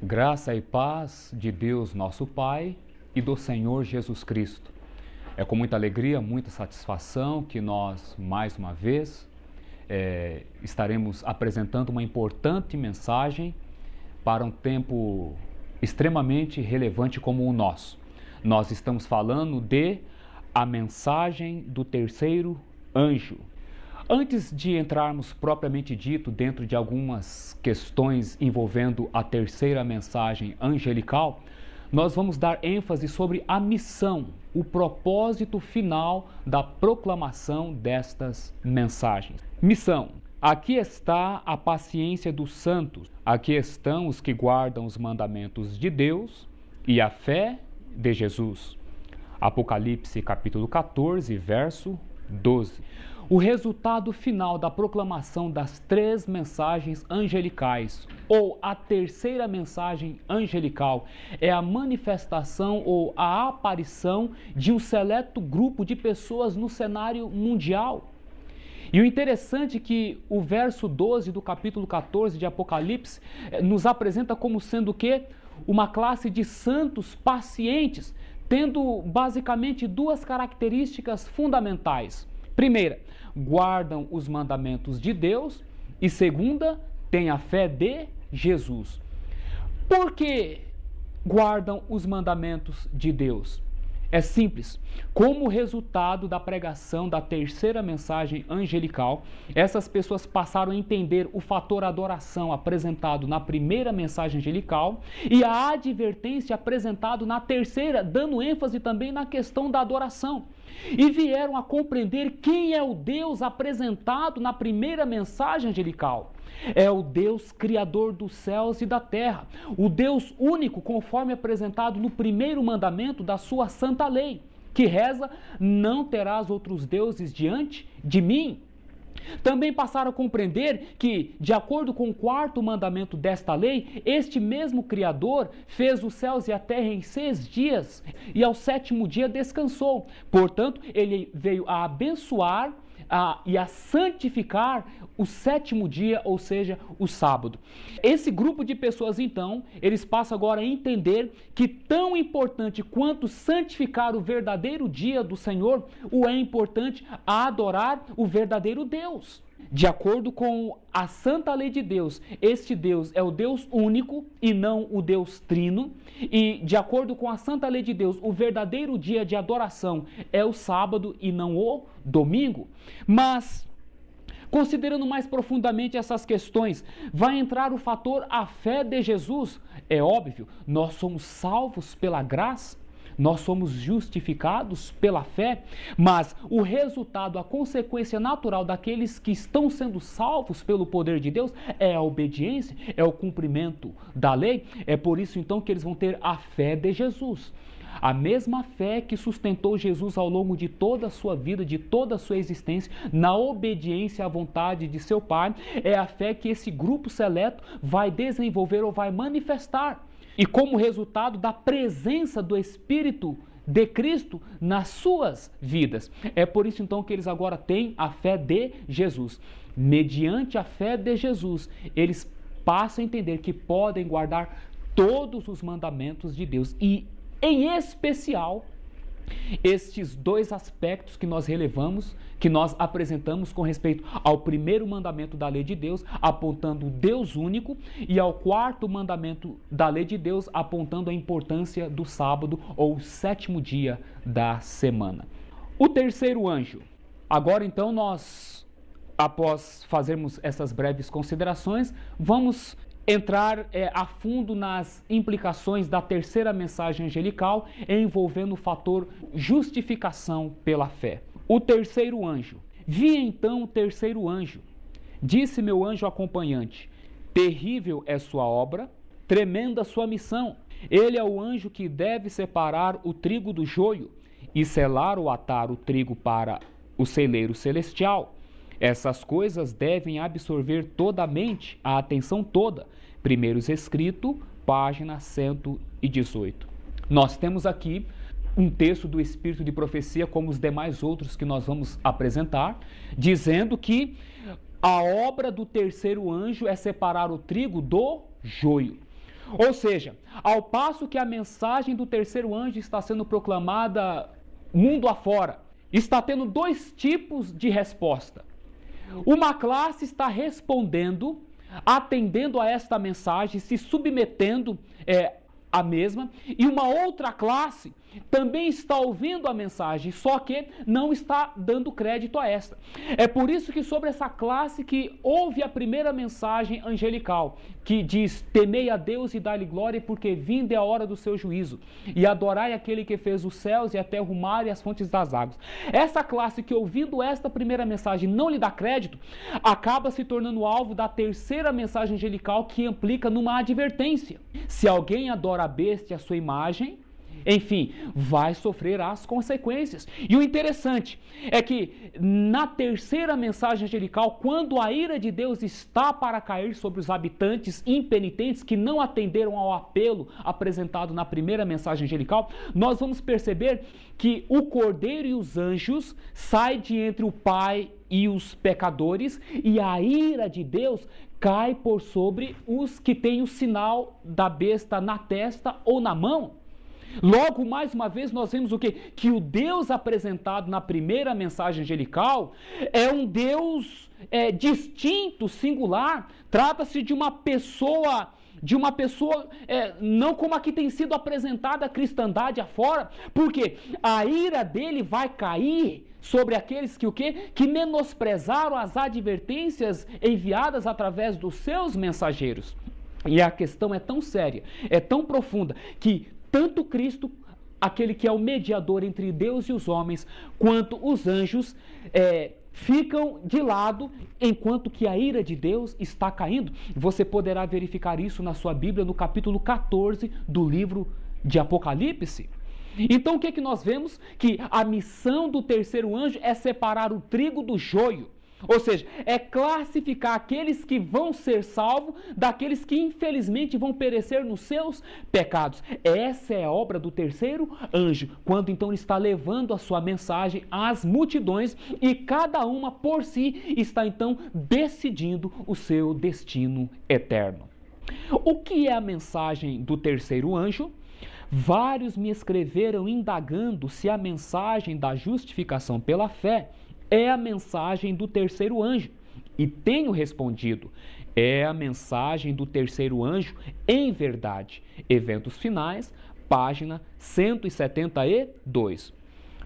Graça e paz de Deus nosso Pai e do Senhor Jesus Cristo. É com muita alegria, muita satisfação que nós, mais uma vez, estaremos apresentando uma importante mensagem para um tempo extremamente relevante como o nosso. Nós estamos falando de a mensagem do terceiro anjo. Antes de entrarmos propriamente dito dentro de algumas questões envolvendo a terceira mensagem angelical, nós vamos dar ênfase sobre a missão, o propósito final da proclamação destas mensagens. Missão. Aqui está a paciência dos santos, aqui estão os que guardam os mandamentos de Deus e a fé de Jesus. Apocalipse capítulo 14, verso 12. O resultado final da proclamação das três mensagens angelicais, ou a terceira mensagem angelical, é a manifestação ou a aparição de um seleto grupo de pessoas no cenário mundial. E o interessante é que o verso 12 do capítulo 14 de Apocalipse nos apresenta como sendo o quê? Uma classe de santos pacientes, tendo basicamente duas características fundamentais. Primeira, guardam os mandamentos de Deus e segunda, têm a fé de Jesus. Por que guardam os mandamentos de Deus? É simples. Como resultado da pregação da terceira mensagem angelical, essas pessoas passaram a entender o fator adoração apresentado na primeira mensagem angelical e a advertência apresentado na terceira, dando ênfase também na questão da adoração. E vieram a compreender quem é o Deus apresentado na primeira mensagem angelical. É o Deus criador dos céus e da terra, o Deus único conforme apresentado no primeiro mandamento da sua santa lei, que reza: não terás outros deuses diante de mim. Também passaram a compreender que, de acordo com o quarto mandamento desta lei, este mesmo Criador fez os céus e a terra em 6 dias e ao 7º dia descansou. Portanto, ele veio a abençoar e a santificar o 7º dia, ou seja, o sábado. Esse grupo de pessoas, então, eles passam agora a entender que tão importante quanto santificar o verdadeiro dia do Senhor, o é importante a adorar o verdadeiro Deus. De acordo com a santa lei de Deus, este Deus é o Deus único e não o Deus trino. E de acordo com a santa lei de Deus, o verdadeiro dia de adoração é o sábado e não o domingo. Mas, considerando mais profundamente essas questões, vai entrar o fator a fé de Jesus. É óbvio, nós somos salvos pela graça. Nós somos justificados pela fé, mas o resultado, a consequência natural daqueles que estão sendo salvos pelo poder de Deus é a obediência, é o cumprimento da lei. É por isso então que eles vão ter a fé de Jesus. A mesma fé que sustentou Jesus ao longo de toda a sua vida, de toda a sua existência, na obediência à vontade de seu Pai, é a fé que esse grupo seleto vai desenvolver ou vai manifestar. E como resultado da presença do Espírito de Cristo nas suas vidas. É por isso então que eles agora têm a fé de Jesus. Mediante a fé de Jesus, eles passam a entender que podem guardar todos os mandamentos de Deus. E, em especial, estes dois aspectos que nós relevamos, que nós apresentamos com respeito ao primeiro mandamento da lei de Deus, apontando o Deus único, e ao quarto mandamento da lei de Deus, apontando a importância do sábado ou o 7º dia da semana. O terceiro anjo. Agora então nós, após fazermos essas breves considerações, vamos entrar a fundo nas implicações da terceira mensagem angelical, envolvendo o fator justificação pela fé. O terceiro anjo. Vi então o terceiro anjo. Disse meu anjo acompanhante: terrível é sua obra, tremenda sua missão. Ele é o anjo que deve separar o trigo do joio e selar ou atar o trigo para o celeiro celestial. Essas coisas devem absorver toda a mente, a atenção toda. Primeiros escrito, página 118. Nós temos aqui um texto do Espírito de Profecia, como os demais outros que nós vamos apresentar, dizendo que a obra do terceiro anjo é separar o trigo do joio. Ou seja, ao passo que a mensagem do terceiro anjo está sendo proclamada mundo afora, está tendo dois tipos de resposta. Uma classe está respondendo, atendendo a esta mensagem, se submetendo à mesma, e uma outra classe também está ouvindo a mensagem, só que não está dando crédito a esta. É por isso que sobre essa classe que ouve a primeira mensagem angelical, que diz: temei a Deus e dai-lhe glória, porque vinda é a hora do seu juízo, e adorai aquele que fez os céus e a terra, o mar e as fontes das águas. Essa classe que, ouvindo esta primeira mensagem, não lhe dá crédito, acaba se tornando alvo da terceira mensagem angelical, que implica numa advertência. Se alguém adora a besta e a sua imagem, enfim, vai sofrer as consequências. E o interessante é que na terceira mensagem angelical, quando a ira de Deus está para cair sobre os habitantes impenitentes que não atenderam ao apelo apresentado na primeira mensagem angelical, nós vamos perceber que o Cordeiro e os anjos saem de entre o Pai e os pecadores, e a ira de Deus cai por sobre os que têm o sinal da besta na testa ou na mão. Logo, mais uma vez, nós vemos o quê? Que o Deus apresentado na primeira mensagem angelical é um Deus distinto, singular. Trata-se de uma pessoa não como aqui tem sido apresentada a cristandade afora, porque a ira dele vai cair sobre aqueles que o quê? Que menosprezaram as advertências enviadas através dos seus mensageiros. E a questão é tão séria, é tão profunda, que tanto Cristo, aquele que é o mediador entre Deus e os homens, quanto os anjos ficam de lado enquanto que a ira de Deus está caindo. Você poderá verificar isso na sua Bíblia, no capítulo 14 do livro de Apocalipse. Então o que nós vemos? Que a missão do terceiro anjo é separar o trigo do joio. Ou seja, é classificar aqueles que vão ser salvos daqueles que infelizmente vão perecer nos seus pecados. Essa é a obra do terceiro anjo, quando então ele está levando a sua mensagem às multidões, e cada uma por si está então decidindo o seu destino eterno. O que é a mensagem do terceiro anjo? Vários me escreveram indagando se a mensagem da justificação pela fé é a mensagem do terceiro anjo. E tenho respondido: é a mensagem do terceiro anjo em verdade. Eventos Finais, página 172.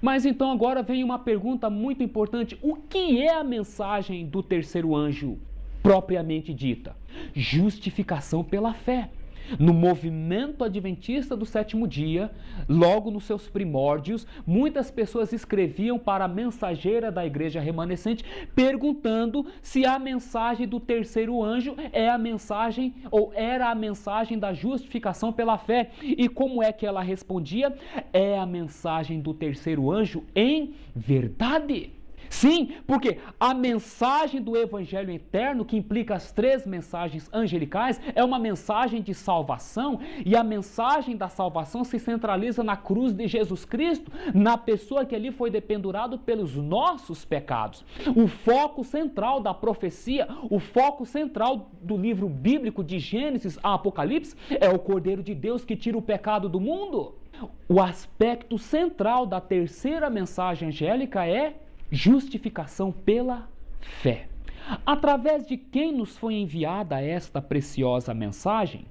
Mas então agora vem uma pergunta muito importante: o que é a mensagem do terceiro anjo propriamente dita? Justificação pela fé. No movimento adventista do sétimo dia, logo nos seus primórdios, muitas pessoas escreviam para a mensageira da igreja remanescente perguntando se a mensagem do terceiro anjo é a mensagem ou era a mensagem da justificação pela fé. E como é que ela respondia? É a mensagem do terceiro anjo em verdade. Sim, porque a mensagem do Evangelho eterno, que implica as três mensagens angelicais, é uma mensagem de salvação, e a mensagem da salvação se centraliza na cruz de Jesus Cristo, na pessoa que ali foi dependurado pelos nossos pecados. O foco central da profecia, o foco central do livro bíblico de Gênesis a Apocalipse é o Cordeiro de Deus que tira o pecado do mundo. O aspecto central da terceira mensagem angélica é justificação pela fé. Através de quem nos foi enviada esta preciosa mensagem?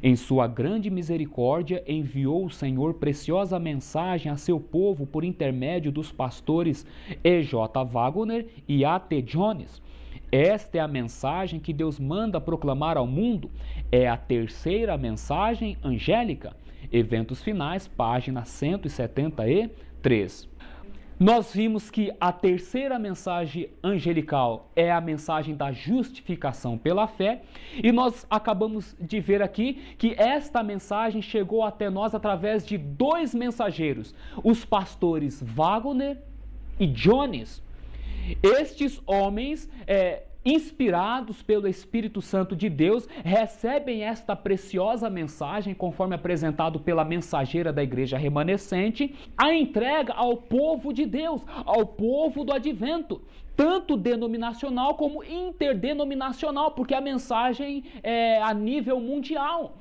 Em sua grande misericórdia, enviou o Senhor preciosa mensagem a seu povo por intermédio dos pastores E.J. Wagner e A.T. Jones. Esta é a mensagem que Deus manda proclamar ao mundo. É a terceira mensagem angélica. Eventos Finais, página 173. Nós vimos que a terceira mensagem angelical é a mensagem da justificação pela fé, e nós acabamos de ver aqui que esta mensagem chegou até nós através de dois mensageiros, os pastores Wagner e Jones. Estes homens, inspirados pelo Espírito Santo de Deus, recebem esta preciosa mensagem, conforme apresentado pela mensageira da igreja remanescente, a entrega ao povo de Deus, ao povo do advento, tanto denominacional como interdenominacional, porque a mensagem é a nível mundial.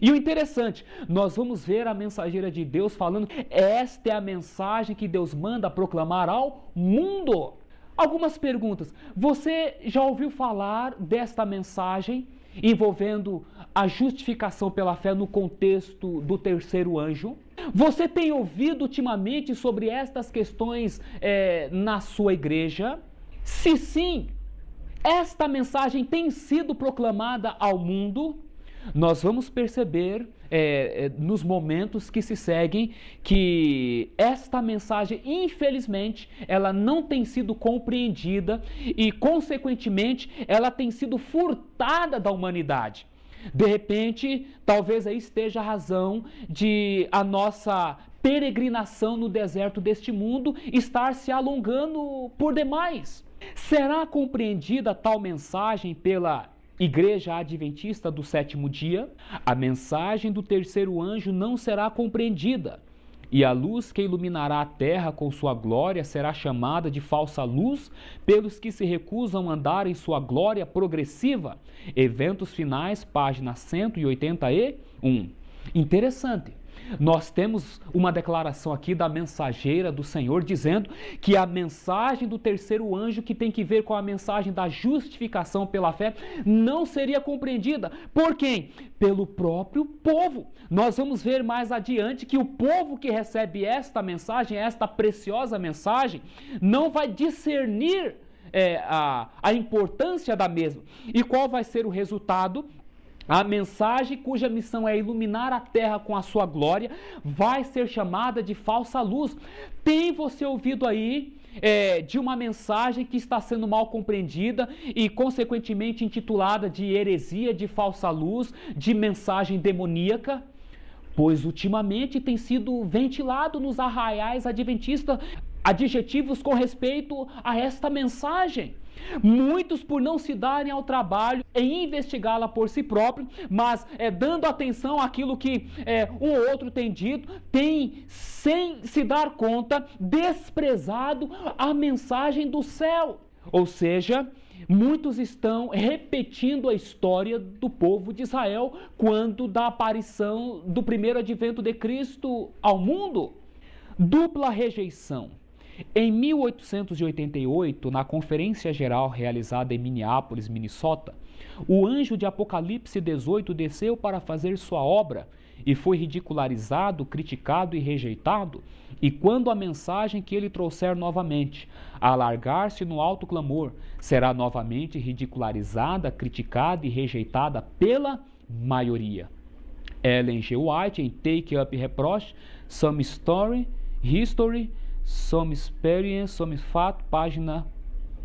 E o interessante, nós vamos ver a mensageira de Deus falando, esta é a mensagem que Deus manda proclamar ao mundo. Algumas perguntas. Você já ouviu falar desta mensagem envolvendo a justificação pela fé no contexto do terceiro anjo? Você tem ouvido ultimamente sobre estas questões na sua igreja? Se sim, esta mensagem tem sido proclamada ao mundo? Nós vamos perceber nos momentos que se seguem que esta mensagem, infelizmente, ela não tem sido compreendida e, consequentemente, ela tem sido furtada da humanidade. De repente, talvez aí esteja a razão de a nossa peregrinação no deserto deste mundo estar se alongando por demais. Será compreendida tal mensagem pela Igreja Adventista do Sétimo Dia? A mensagem do terceiro anjo não será compreendida, e a luz que iluminará a terra com sua glória será chamada de falsa luz pelos que se recusam a andar em sua glória progressiva. Eventos Finais, página 181. Interessante. Nós temos uma declaração aqui da mensageira do Senhor dizendo que a mensagem do terceiro anjo, que tem que ver com a mensagem da justificação pela fé, não seria compreendida. Por quem? Pelo próprio povo. Nós vamos ver mais adiante que o povo que recebe esta mensagem, esta preciosa mensagem, não vai discernir a importância da mesma. E qual vai ser o resultado? A mensagem cuja missão é iluminar a terra com a sua glória vai ser chamada de falsa luz. Tem você ouvido aí de uma mensagem que está sendo mal compreendida e consequentemente intitulada de heresia, de falsa luz, de mensagem demoníaca? Pois ultimamente tem sido ventilado nos arraiais adventistas adjetivos com respeito a esta mensagem. Muitos, por não se darem ao trabalho em investigá-la por si próprio, mas dando atenção àquilo que um ou outro tem dito, tem, sem se dar conta, desprezado a mensagem do céu. Ou seja, muitos estão repetindo a história do povo de Israel quando da aparição do primeiro advento de Cristo ao mundo. Dupla rejeição. Em 1888, na Conferência Geral realizada em Minneapolis, Minnesota, o anjo de Apocalipse 18 desceu para fazer sua obra e foi ridicularizado, criticado e rejeitado. E quando a mensagem que ele trouxer novamente, alargar-se no alto clamor, será novamente ridicularizada, criticada e rejeitada pela maioria. Ellen G. White, em Take Up Reproach, Some Story, History, Some Experience, Some Fact, página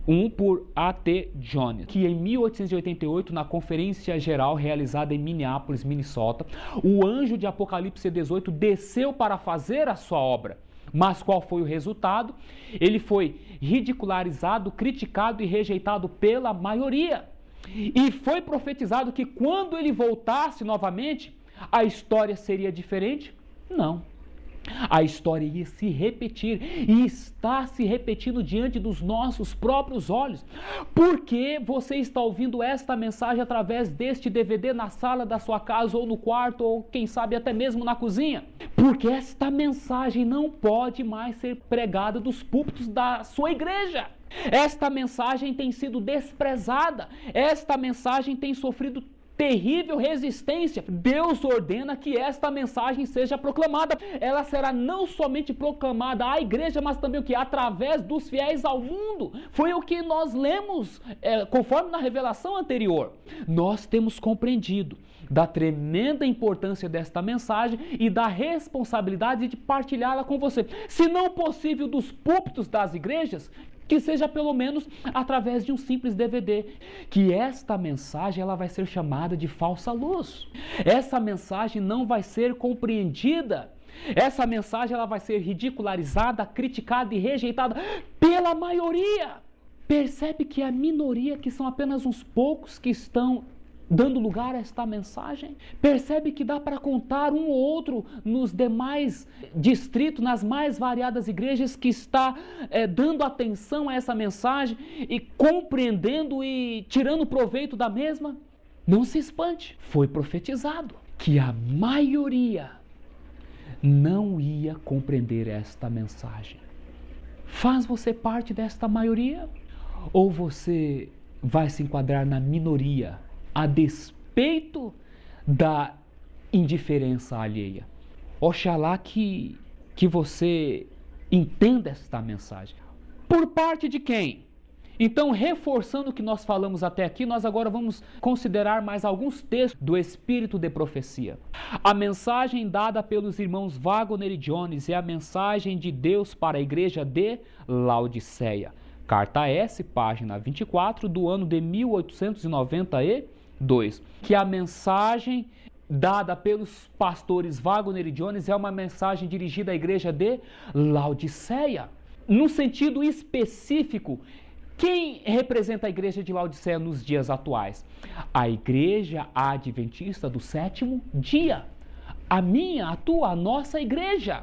1 por A.T. Jones, que em 1888, na Conferência Geral realizada em Minneapolis, Minnesota, o anjo de Apocalipse 18 desceu para fazer a sua obra. Mas qual foi o resultado? Ele foi ridicularizado, criticado e rejeitado pela maioria. E foi profetizado que quando ele voltasse novamente, a história seria diferente? Não. A história ia se repetir e está se repetindo diante dos nossos próprios olhos. Por que você está ouvindo esta mensagem através deste DVD na sala da sua casa ou no quarto ou quem sabe até mesmo na cozinha? Porque esta mensagem não pode mais ser pregada dos púlpitos da sua igreja. Esta mensagem tem sido desprezada. Esta mensagem tem sofrido terrível resistência. Deus ordena que esta mensagem seja proclamada. Ela será não somente proclamada à igreja, mas também o que? Através dos fiéis ao mundo. Foi o que nós lemos conforme na revelação anterior. Nós temos compreendido da tremenda importância desta mensagem e da responsabilidade de partilhá-la com você. Se não possível dos púlpitos das igrejas, que seja pelo menos através de um simples DVD, que esta mensagem ela vai ser chamada de falsa luz. Essa mensagem não vai ser compreendida. Essa mensagem ela vai ser ridicularizada, criticada e rejeitada pela maioria. Percebe que a minoria, que são apenas uns poucos que estão dando lugar a esta mensagem? Percebe que dá para contar um ou outro nos demais distritos, nas mais variadas igrejas que está dando atenção a essa mensagem e compreendendo e tirando proveito da mesma? Não se espante, foi profetizado. que a maioria não ia compreender esta mensagem. Faz você parte desta maioria? Ou você vai se enquadrar na minoria, a despeito da indiferença alheia? Oxalá que você entenda esta mensagem. Por parte de quem? Então, reforçando o que nós falamos até aqui, nós agora vamos considerar mais alguns textos do Espírito de Profecia. A mensagem dada pelos irmãos Wagner e Jones é a mensagem de Deus para a igreja de Laodiceia. Carta S, página 24, do ano de 1892. Que a mensagem dada pelos pastores Wagner e Jones é uma mensagem dirigida à igreja de Laodiceia. No sentido específico, quem representa a igreja de Laodiceia nos dias atuais? A igreja adventista do sétimo dia. A minha, a tua, a nossa igreja.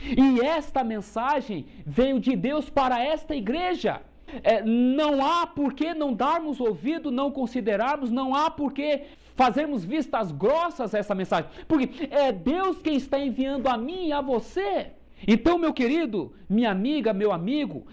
E esta mensagem veio de Deus para esta igreja. Não há por que não darmos ouvido, não considerarmos, não há por que fazermos vistas grossas a essa mensagem. Porque é Deus quem está enviando a mim e a você. Então, meu querido, minha amiga, meu amigo,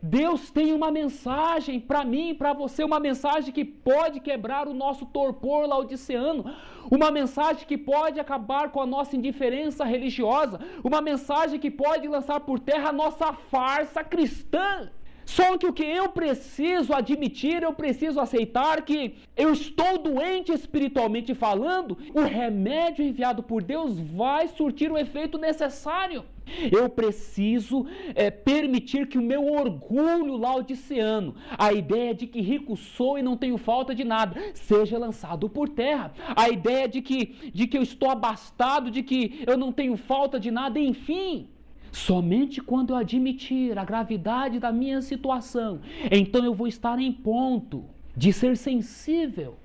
Deus tem uma mensagem para mim, para você, uma mensagem que pode quebrar o nosso torpor laodiceano, uma mensagem que pode acabar com a nossa indiferença religiosa, uma mensagem que pode lançar por terra a nossa farsa cristã. Só que o que eu preciso admitir, eu preciso aceitar que eu estou doente espiritualmente falando, o remédio enviado por Deus vai surtir o efeito necessário. Eu preciso permitir que o meu orgulho laodiceano, a ideia de que rico sou e não tenho falta de nada, seja lançado por terra. A ideia de que eu estou abastado, de que eu não tenho falta de nada, enfim. Somente quando eu admitir a gravidade da minha situação, então eu vou estar em ponto de ser sensível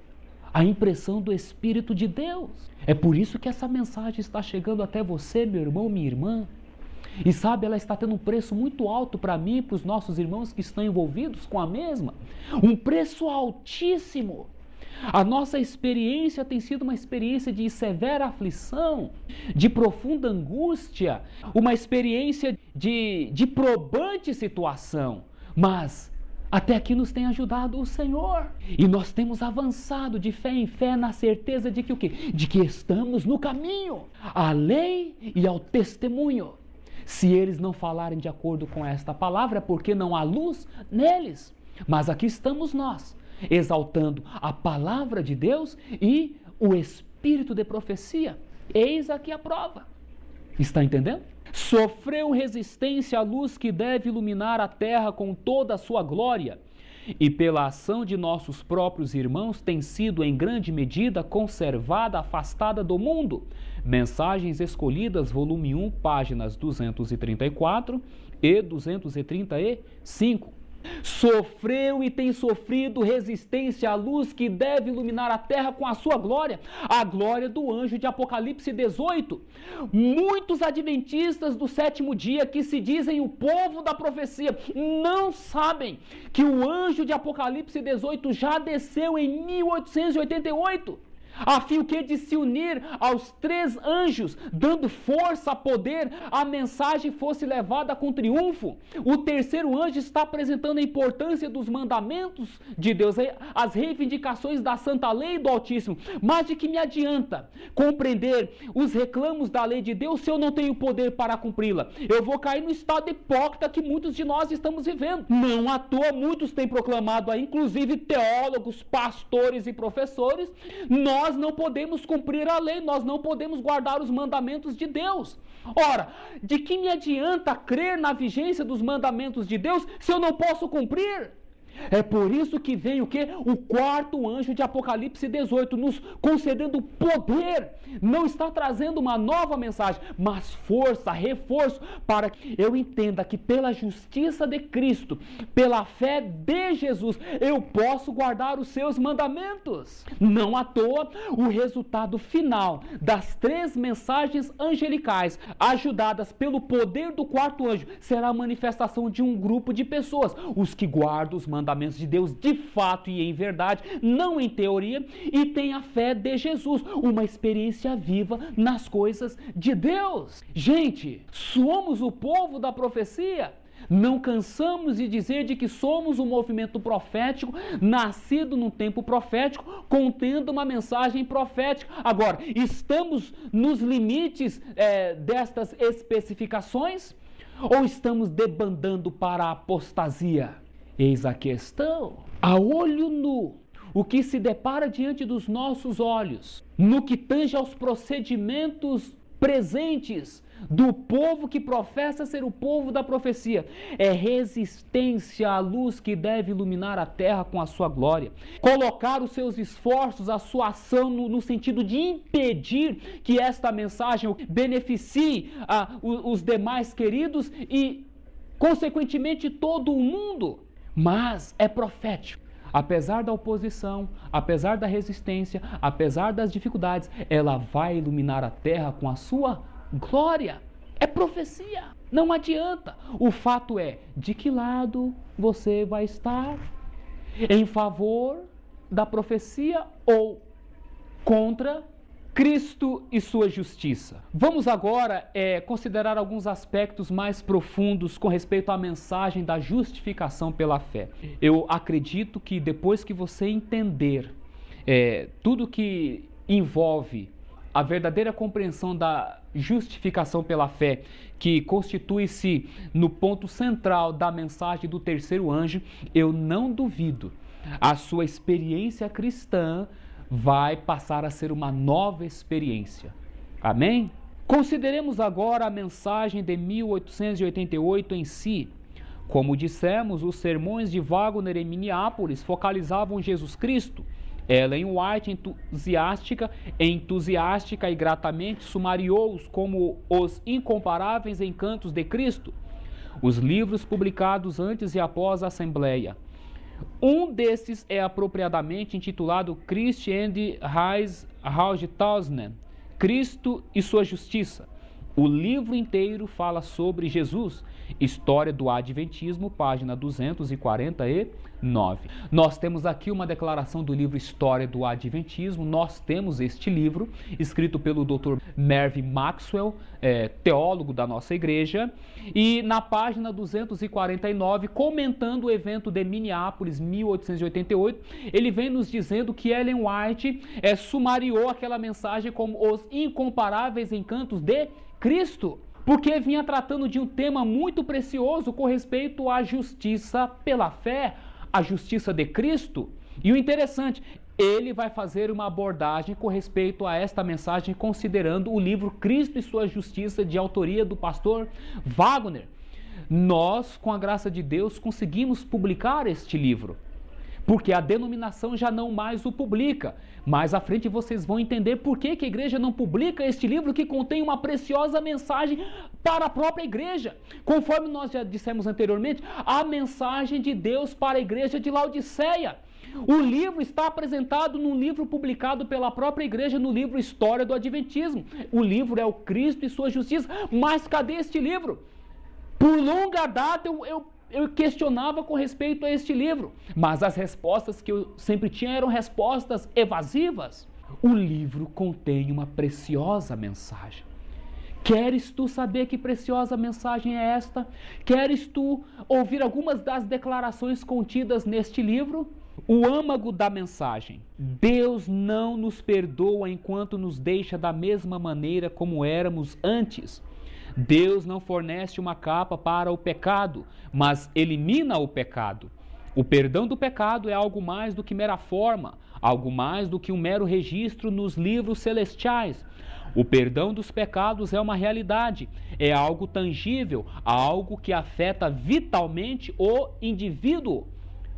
à impressão do Espírito de Deus. É por isso que essa mensagem está chegando até você, meu irmão, minha irmã. E sabe, ela está tendo um preço muito alto para mim e para os nossos irmãos que estão envolvidos com a mesma. Um preço altíssimo. A nossa experiência tem sido uma experiência de severa aflição, de profunda angústia, uma experiência de probante situação. Mas até aqui nos tem ajudado o Senhor. E nós temos avançado de fé em fé na certeza de que o quê? De que estamos no caminho, à lei e ao testemunho. Se eles não falarem de acordo com esta palavra, é porque não há luz neles. Mas aqui estamos nós, exaltando a palavra de Deus e o espírito de profecia. Eis aqui a prova. Está entendendo? Sofreu resistência à luz que deve iluminar a terra com toda a sua glória, e pela ação de nossos próprios irmãos tem sido em grande medida conservada, afastada do mundo. Mensagens Escolhidas, volume 1, páginas 234 e 235. Sofreu e tem sofrido resistência à luz que deve iluminar a terra com a sua glória, a glória do anjo de Apocalipse 18. Muitos adventistas do sétimo dia, que se dizem o povo da profecia, não sabem que o anjo de Apocalipse 18 já desceu em 1888. A fim de se unir aos 3 anjos, dando força, poder, a mensagem fosse levada com triunfo. O terceiro anjo está apresentando a importância dos mandamentos de Deus, as reivindicações da santa lei do Altíssimo. Mas de que me adianta compreender os reclamos da lei de Deus se eu não tenho poder para cumpri-la? Eu vou cair no estado hipócrita que muitos de nós estamos vivendo. Não à toa muitos têm proclamado, inclusive teólogos, pastores e professores, nós não podemos cumprir a lei, nós não podemos guardar os mandamentos de Deus. Ora, de que me adianta crer na vigência dos mandamentos de Deus se eu não posso cumprir? É por isso que vem o quê? O quarto anjo de Apocalipse 18, nos concedendo poder. Não está trazendo uma nova mensagem, mas força, reforço, para que eu entenda que pela justiça de Cristo, pela fé de Jesus, eu posso guardar os seus mandamentos. Não à toa, o resultado final das 3 mensagens angelicais, ajudadas pelo poder do quarto anjo, será a manifestação de um grupo de pessoas, os que guardam os mandamentos mandamentos de Deus de fato e em verdade, não em teoria, e tem a fé de Jesus, uma experiência viva nas coisas de Deus. Gente, somos o povo da profecia. Não cansamos de dizer de que somos um movimento profético, nascido num tempo profético, contendo uma mensagem profética. Agora, estamos nos limites destas especificações ou estamos debandando para a apostasia? Eis a questão. A olho nu, o que se depara diante dos nossos olhos, no que tange aos procedimentos presentes do povo que professa ser o povo da profecia, é resistência à luz que deve iluminar a terra com a sua glória, colocar os seus esforços, a sua ação no sentido de impedir que esta mensagem beneficie os demais queridos e, consequentemente, todo o mundo. Mas é profético. Apesar da oposição, apesar da resistência, apesar das dificuldades, ela vai iluminar a terra com a sua glória. É profecia. Não adianta. O fato é, de que lado você vai estar? Em favor da profecia ou contra Cristo e sua justiça? Vamos agora considerar alguns aspectos mais profundos com respeito à mensagem da justificação pela fé. Eu acredito que depois que você entender tudo que envolve a verdadeira compreensão da justificação pela fé, que constitui-se no ponto central da mensagem do terceiro anjo, eu não duvido, a sua experiência cristã vai passar a ser uma nova experiência. Amém? Consideremos agora a mensagem de 1888 em si. Como dissemos, os sermões de Wagner em Minneapolis focalizavam Jesus Cristo. Ellen White, entusiástica e gratamente, sumariou-os como os incomparáveis encantos de Cristo. Os livros publicados antes e após a Assembleia. Um desses é apropriadamente intitulado Christ and His Heiligtausend, Cristo e sua justiça. O livro inteiro fala sobre Jesus. História do Adventismo, página 249. Nós temos aqui uma declaração do livro História do Adventismo. Nós temos este livro, escrito pelo Dr. Mervyn Maxwell, teólogo da nossa igreja, e na página 249, comentando o evento de Minneapolis, 1888, ele vem nos dizendo que Ellen White sumariou aquela mensagem como os incomparáveis encantos de Cristo, porque vinha tratando de um tema muito precioso com respeito à justiça pela fé, a justiça de Cristo. E o interessante, ele vai fazer uma abordagem com respeito a esta mensagem, considerando o livro Cristo e sua justiça, de autoria do pastor Wagner. Nós, com a graça de Deus, conseguimos publicar este livro, porque a denominação já não mais o publica. Mais à frente vocês vão entender por que a igreja não publica este livro que contém uma preciosa mensagem para a própria igreja. Conforme nós já dissemos anteriormente, a mensagem de Deus para a igreja de Laodiceia. O livro está apresentado num livro publicado pela própria igreja, no livro História do Adventismo. O livro é o Cristo e sua justiça. Mas cadê este livro? Por longa data eu questionava com respeito a este livro, mas as respostas que eu sempre tinha eram respostas evasivas. O livro contém uma preciosa mensagem. Queres tu saber que preciosa mensagem é esta? Queres tu ouvir algumas das declarações contidas neste livro? O âmago da mensagem. Deus não nos perdoa enquanto nos deixa da mesma maneira como éramos antes. Deus não fornece uma capa para o pecado, mas elimina o pecado. O perdão do pecado é algo mais do que mera forma, algo mais do que um mero registro nos livros celestiais. O perdão dos pecados é uma realidade, é algo tangível, algo que afeta vitalmente o indivíduo.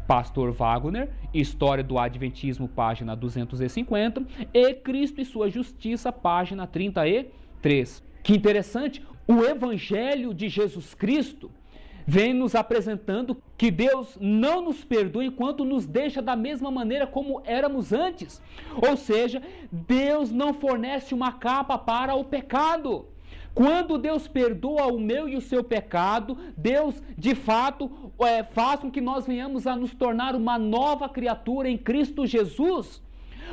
Pastor Wagner, História do Adventismo, página 250, e Cristo e sua justiça, página 33. Que interessante! O Evangelho de Jesus Cristo vem nos apresentando que Deus não nos perdoa enquanto nos deixa da mesma maneira como éramos antes. Ou seja, Deus não fornece uma capa para o pecado. Quando Deus perdoa o meu e o seu pecado, Deus, de fato, faz com que nós venhamos a nos tornar uma nova criatura em Cristo Jesus.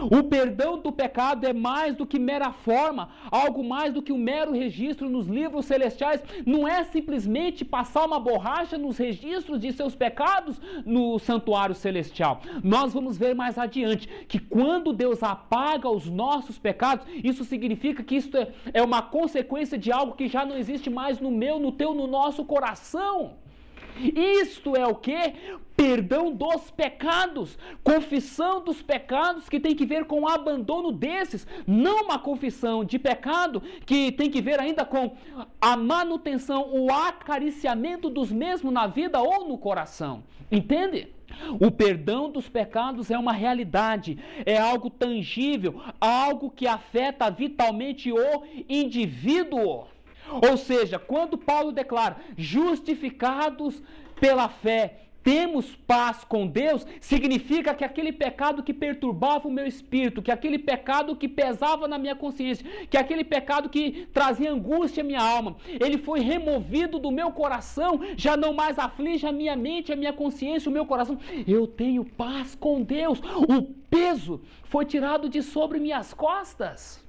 O perdão do pecado é mais do que mera forma, algo mais do que um mero registro nos livros celestiais. Não é simplesmente passar uma borracha nos registros de seus pecados no santuário celestial. Nós vamos ver mais adiante que quando Deus apaga os nossos pecados, isso significa que isso é uma consequência de algo que já não existe mais no meu, no teu, no nosso coração. Isto é o que? Perdão dos pecados, confissão dos pecados que tem que ver com o abandono desses, não uma confissão de pecado que tem que ver ainda com a manutenção, o acariciamento dos mesmos na vida ou no coração, entende? O perdão dos pecados é uma realidade, é algo tangível, algo que afeta vitalmente o indivíduo. Ou seja, quando Paulo declara, justificados pela fé, temos paz com Deus, significa que aquele pecado que perturbava o meu espírito, que aquele pecado que pesava na minha consciência, que aquele pecado que trazia angústia à minha alma, ele foi removido do meu coração, já não mais aflige a minha mente, a minha consciência, o meu coração. Eu tenho paz com Deus, o peso foi tirado de sobre minhas costas.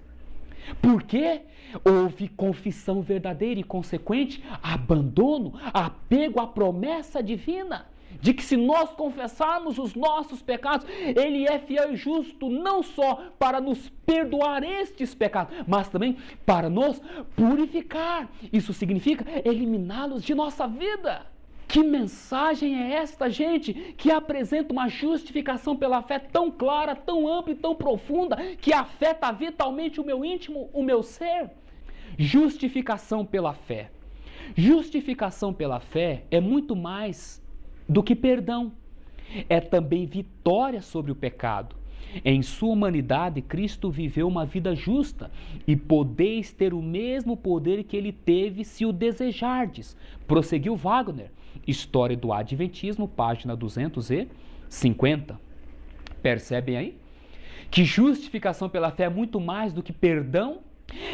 Por quê? Houve confissão verdadeira e consequente abandono, apego à promessa divina, de que se nós confessarmos os nossos pecados, Ele é fiel e justo não só para nos perdoar estes pecados, mas também para nos purificar. Isso significa eliminá-los de nossa vida. Que mensagem é esta, gente, que apresenta uma justificação pela fé tão clara, tão ampla e tão profunda, que afeta vitalmente o meu íntimo, o meu ser? Justificação pela fé. Justificação pela fé é muito mais do que perdão. É também vitória sobre o pecado. Em sua humanidade, Cristo viveu uma vida justa e podeis ter o mesmo poder que ele teve se o desejardes. Prosseguiu Wagner. História do Adventismo, página 250. Percebem aí? Que justificação pela fé é muito mais do que perdão,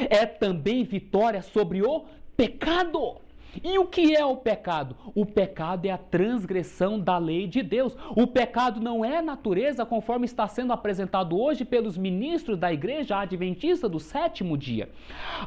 é também vitória sobre o pecado. E o que é o pecado? O pecado é a transgressão da lei de Deus. O pecado não é natureza, conforme está sendo apresentado hoje pelos ministros da Igreja Adventista do sétimo dia.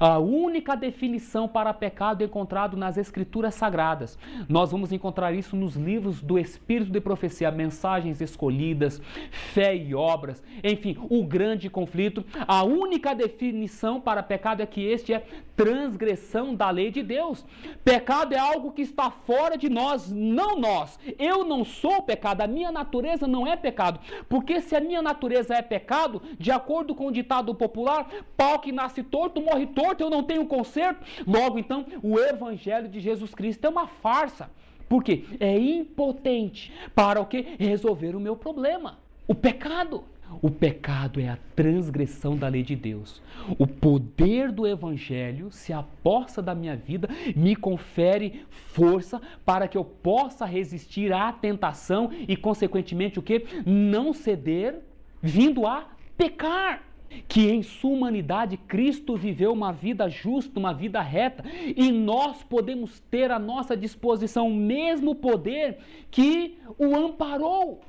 A única definição para pecado é encontrado nas Escrituras Sagradas. Nós vamos encontrar isso nos livros do Espírito de Profecia, Mensagens Escolhidas, Fé e Obras, enfim, o grande conflito. A única definição para pecado é que este é transgressão da lei de Deus. Pecado é algo que está fora de nós, não nós. Eu não sou pecado, a minha natureza não é pecado. Porque se a minha natureza é pecado, de acordo com o ditado popular, pau que nasce torto, morre torto, eu não tenho conserto. Logo então, o Evangelho de Jesus Cristo é uma farsa. Por quê? É impotente para o quê? Resolver o meu problema. O pecado. O pecado é a transgressão da lei de Deus. O poder do Evangelho se aposta da minha vida, me confere força para que eu possa resistir à tentação e, consequentemente, o quê? Não ceder, vindo a pecar. Que em sua humanidade Cristo viveu uma vida justa, uma vida reta, e nós podemos ter à nossa disposição o mesmo poder que o amparou,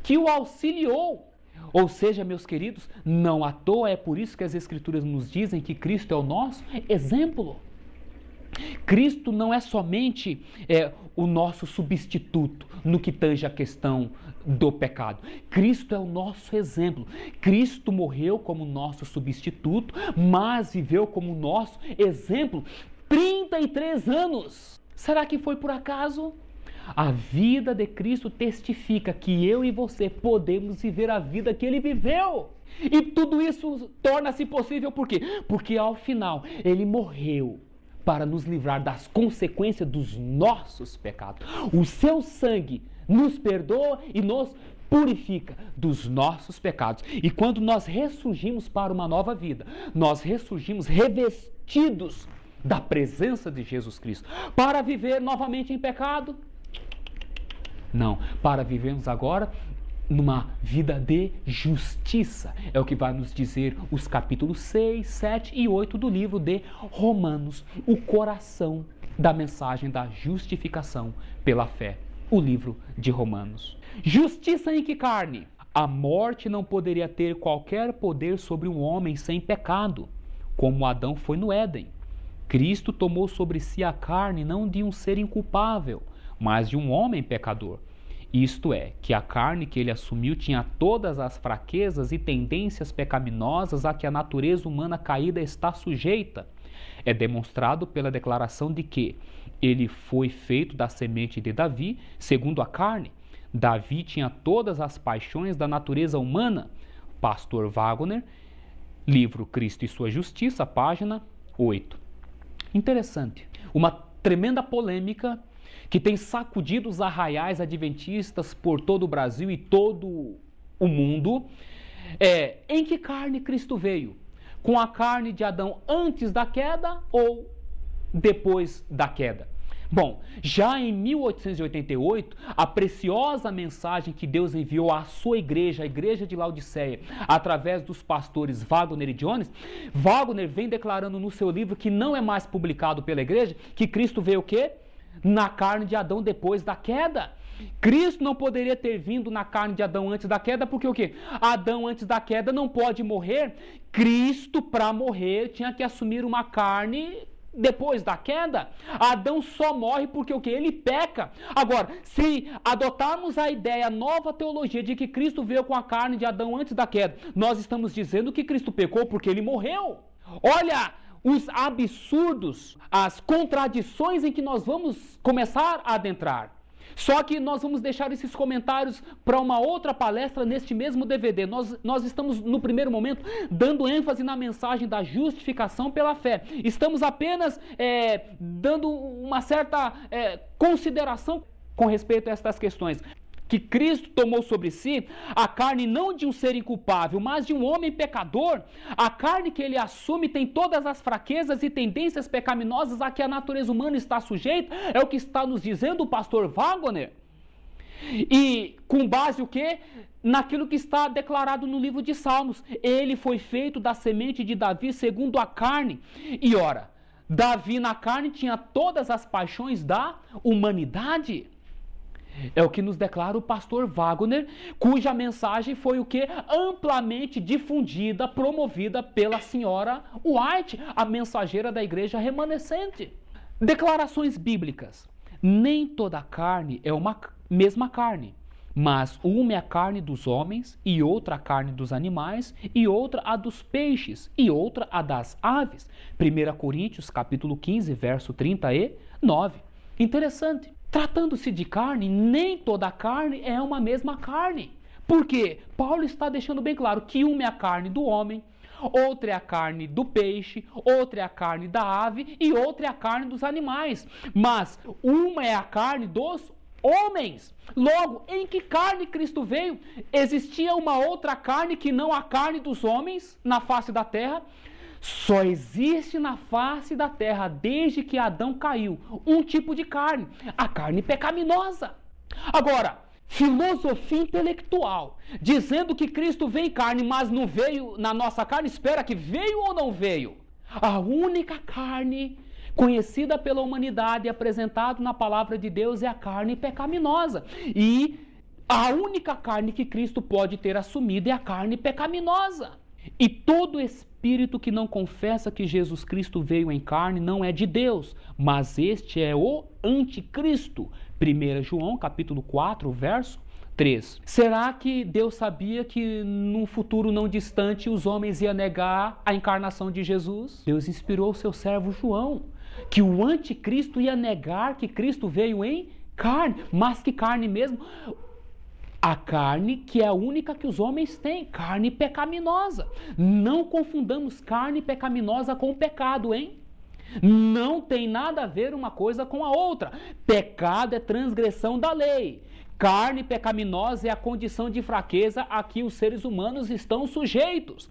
que o auxiliou. Ou seja, meus queridos, não à toa é por isso que as Escrituras nos dizem que Cristo é o nosso exemplo. Cristo não é somente o nosso substituto no que tange a questão do pecado. Cristo é o nosso exemplo. Cristo morreu como nosso substituto, mas viveu como nosso exemplo 33 anos. Será que foi por acaso? A vida de Cristo testifica que eu e você podemos viver a vida que Ele viveu. E tudo isso torna-se possível por quê? Porque ao final Ele morreu para nos livrar das consequências dos nossos pecados. O seu sangue nos perdoa e nos purifica dos nossos pecados. E quando nós ressurgimos para uma nova vida, nós ressurgimos revestidos da presença de Jesus Cristo. Para viver novamente em pecado? Não, para vivermos agora numa vida de justiça. É o que vai nos dizer os capítulos 6, 7 e 8 do livro de Romanos, o coração da mensagem da justificação pela fé, o livro de Romanos. Justiça em que carne? A morte não poderia ter qualquer poder sobre um homem sem pecado, como Adão foi no Éden. Cristo tomou sobre si a carne não de um ser inculpável, mas de um homem pecador. Isto é, que a carne que ele assumiu tinha todas as fraquezas e tendências pecaminosas a que a natureza humana caída está sujeita. É demonstrado pela declaração de que ele foi feito da semente de Davi, segundo a carne. Davi tinha todas as paixões da natureza humana. Pastor Wagner, livro Cristo e Sua Justiça, página 8. Interessante, uma tremenda polêmica que tem sacudido os arraiais adventistas por todo o Brasil e todo o mundo. Em que carne Cristo veio? Com a carne de Adão antes da queda ou depois da queda? Bom, já em 1888, a preciosa mensagem que Deus enviou à sua igreja, a igreja de Laodiceia, através dos pastores Wagner e Jones, Wagner vem declarando no seu livro, que não é mais publicado pela igreja, que Cristo veio o quê? Na carne de Adão depois da queda. Cristo não poderia ter vindo na carne de Adão antes da queda, porque o quê? Adão antes da queda não pode morrer. Cristo, para morrer, tinha que assumir uma carne depois da queda. Adão só morre porque o quê? Ele peca. Agora, se adotarmos a ideia, a nova teologia de que Cristo veio com a carne de Adão antes da queda, nós estamos dizendo que Cristo pecou porque ele morreu. Olha os absurdos, as contradições em que nós vamos começar a adentrar. Só que nós vamos deixar esses comentários para uma outra palestra neste mesmo DVD. Nós estamos, no primeiro momento, dando ênfase na mensagem da justificação pela fé. Estamos apenas dando uma certa consideração com respeito a estas questões. Que Cristo tomou sobre si a carne não de um ser inculpável, mas de um homem pecador. A carne que ele assume tem todas as fraquezas e tendências pecaminosas a que a natureza humana está sujeita. É o que está nos dizendo o pastor Wagner. E com base o quê? Naquilo que está declarado no livro de Salmos. Ele foi feito da semente de Davi segundo a carne. E ora, Davi na carne tinha todas as paixões da humanidade. É o que nos declara o pastor Wagner, cuja mensagem foi o que? Amplamente difundida, promovida pela senhora White, a mensageira da igreja remanescente. Declarações bíblicas. Nem toda carne é uma mesma carne, mas uma é a carne dos homens, e outra a carne dos animais, e outra a dos peixes, e outra a das aves. 1 Coríntios capítulo 15, verso 39. Interessante. Tratando-se de carne, nem toda carne é uma mesma carne. Por quê? Paulo está deixando bem claro que uma é a carne do homem, outra é a carne do peixe, outra é a carne da ave e outra é a carne dos animais. Mas uma é a carne dos homens. Logo, em que carne Cristo veio? Existia uma outra carne que não a carne dos homens na face da terra? Só existe na face da terra, desde que Adão caiu, um tipo de carne, a carne pecaminosa. Agora, filosofia intelectual, dizendo que Cristo veio em carne, mas não veio na nossa carne, espera que veio ou não veio? A única carne conhecida pela humanidade e apresentada na palavra de Deus é a carne pecaminosa. E a única carne que Cristo pode ter assumido é a carne pecaminosa. E todo espírito que não confessa que Jesus Cristo veio em carne não é de Deus, mas este é o anticristo. 1 João capítulo 4, verso 3. Será que Deus sabia que num futuro não distante os homens iam negar a encarnação de Jesus? Deus inspirou o seu servo João, que o anticristo ia negar que Cristo veio em carne. Mas que carne mesmo? A carne que é a única que os homens têm, carne pecaminosa. Não confundamos carne pecaminosa com pecado, hein? Não tem nada a ver uma coisa com a outra. Pecado é transgressão da lei. Carne pecaminosa é a condição de fraqueza a que os seres humanos estão sujeitos.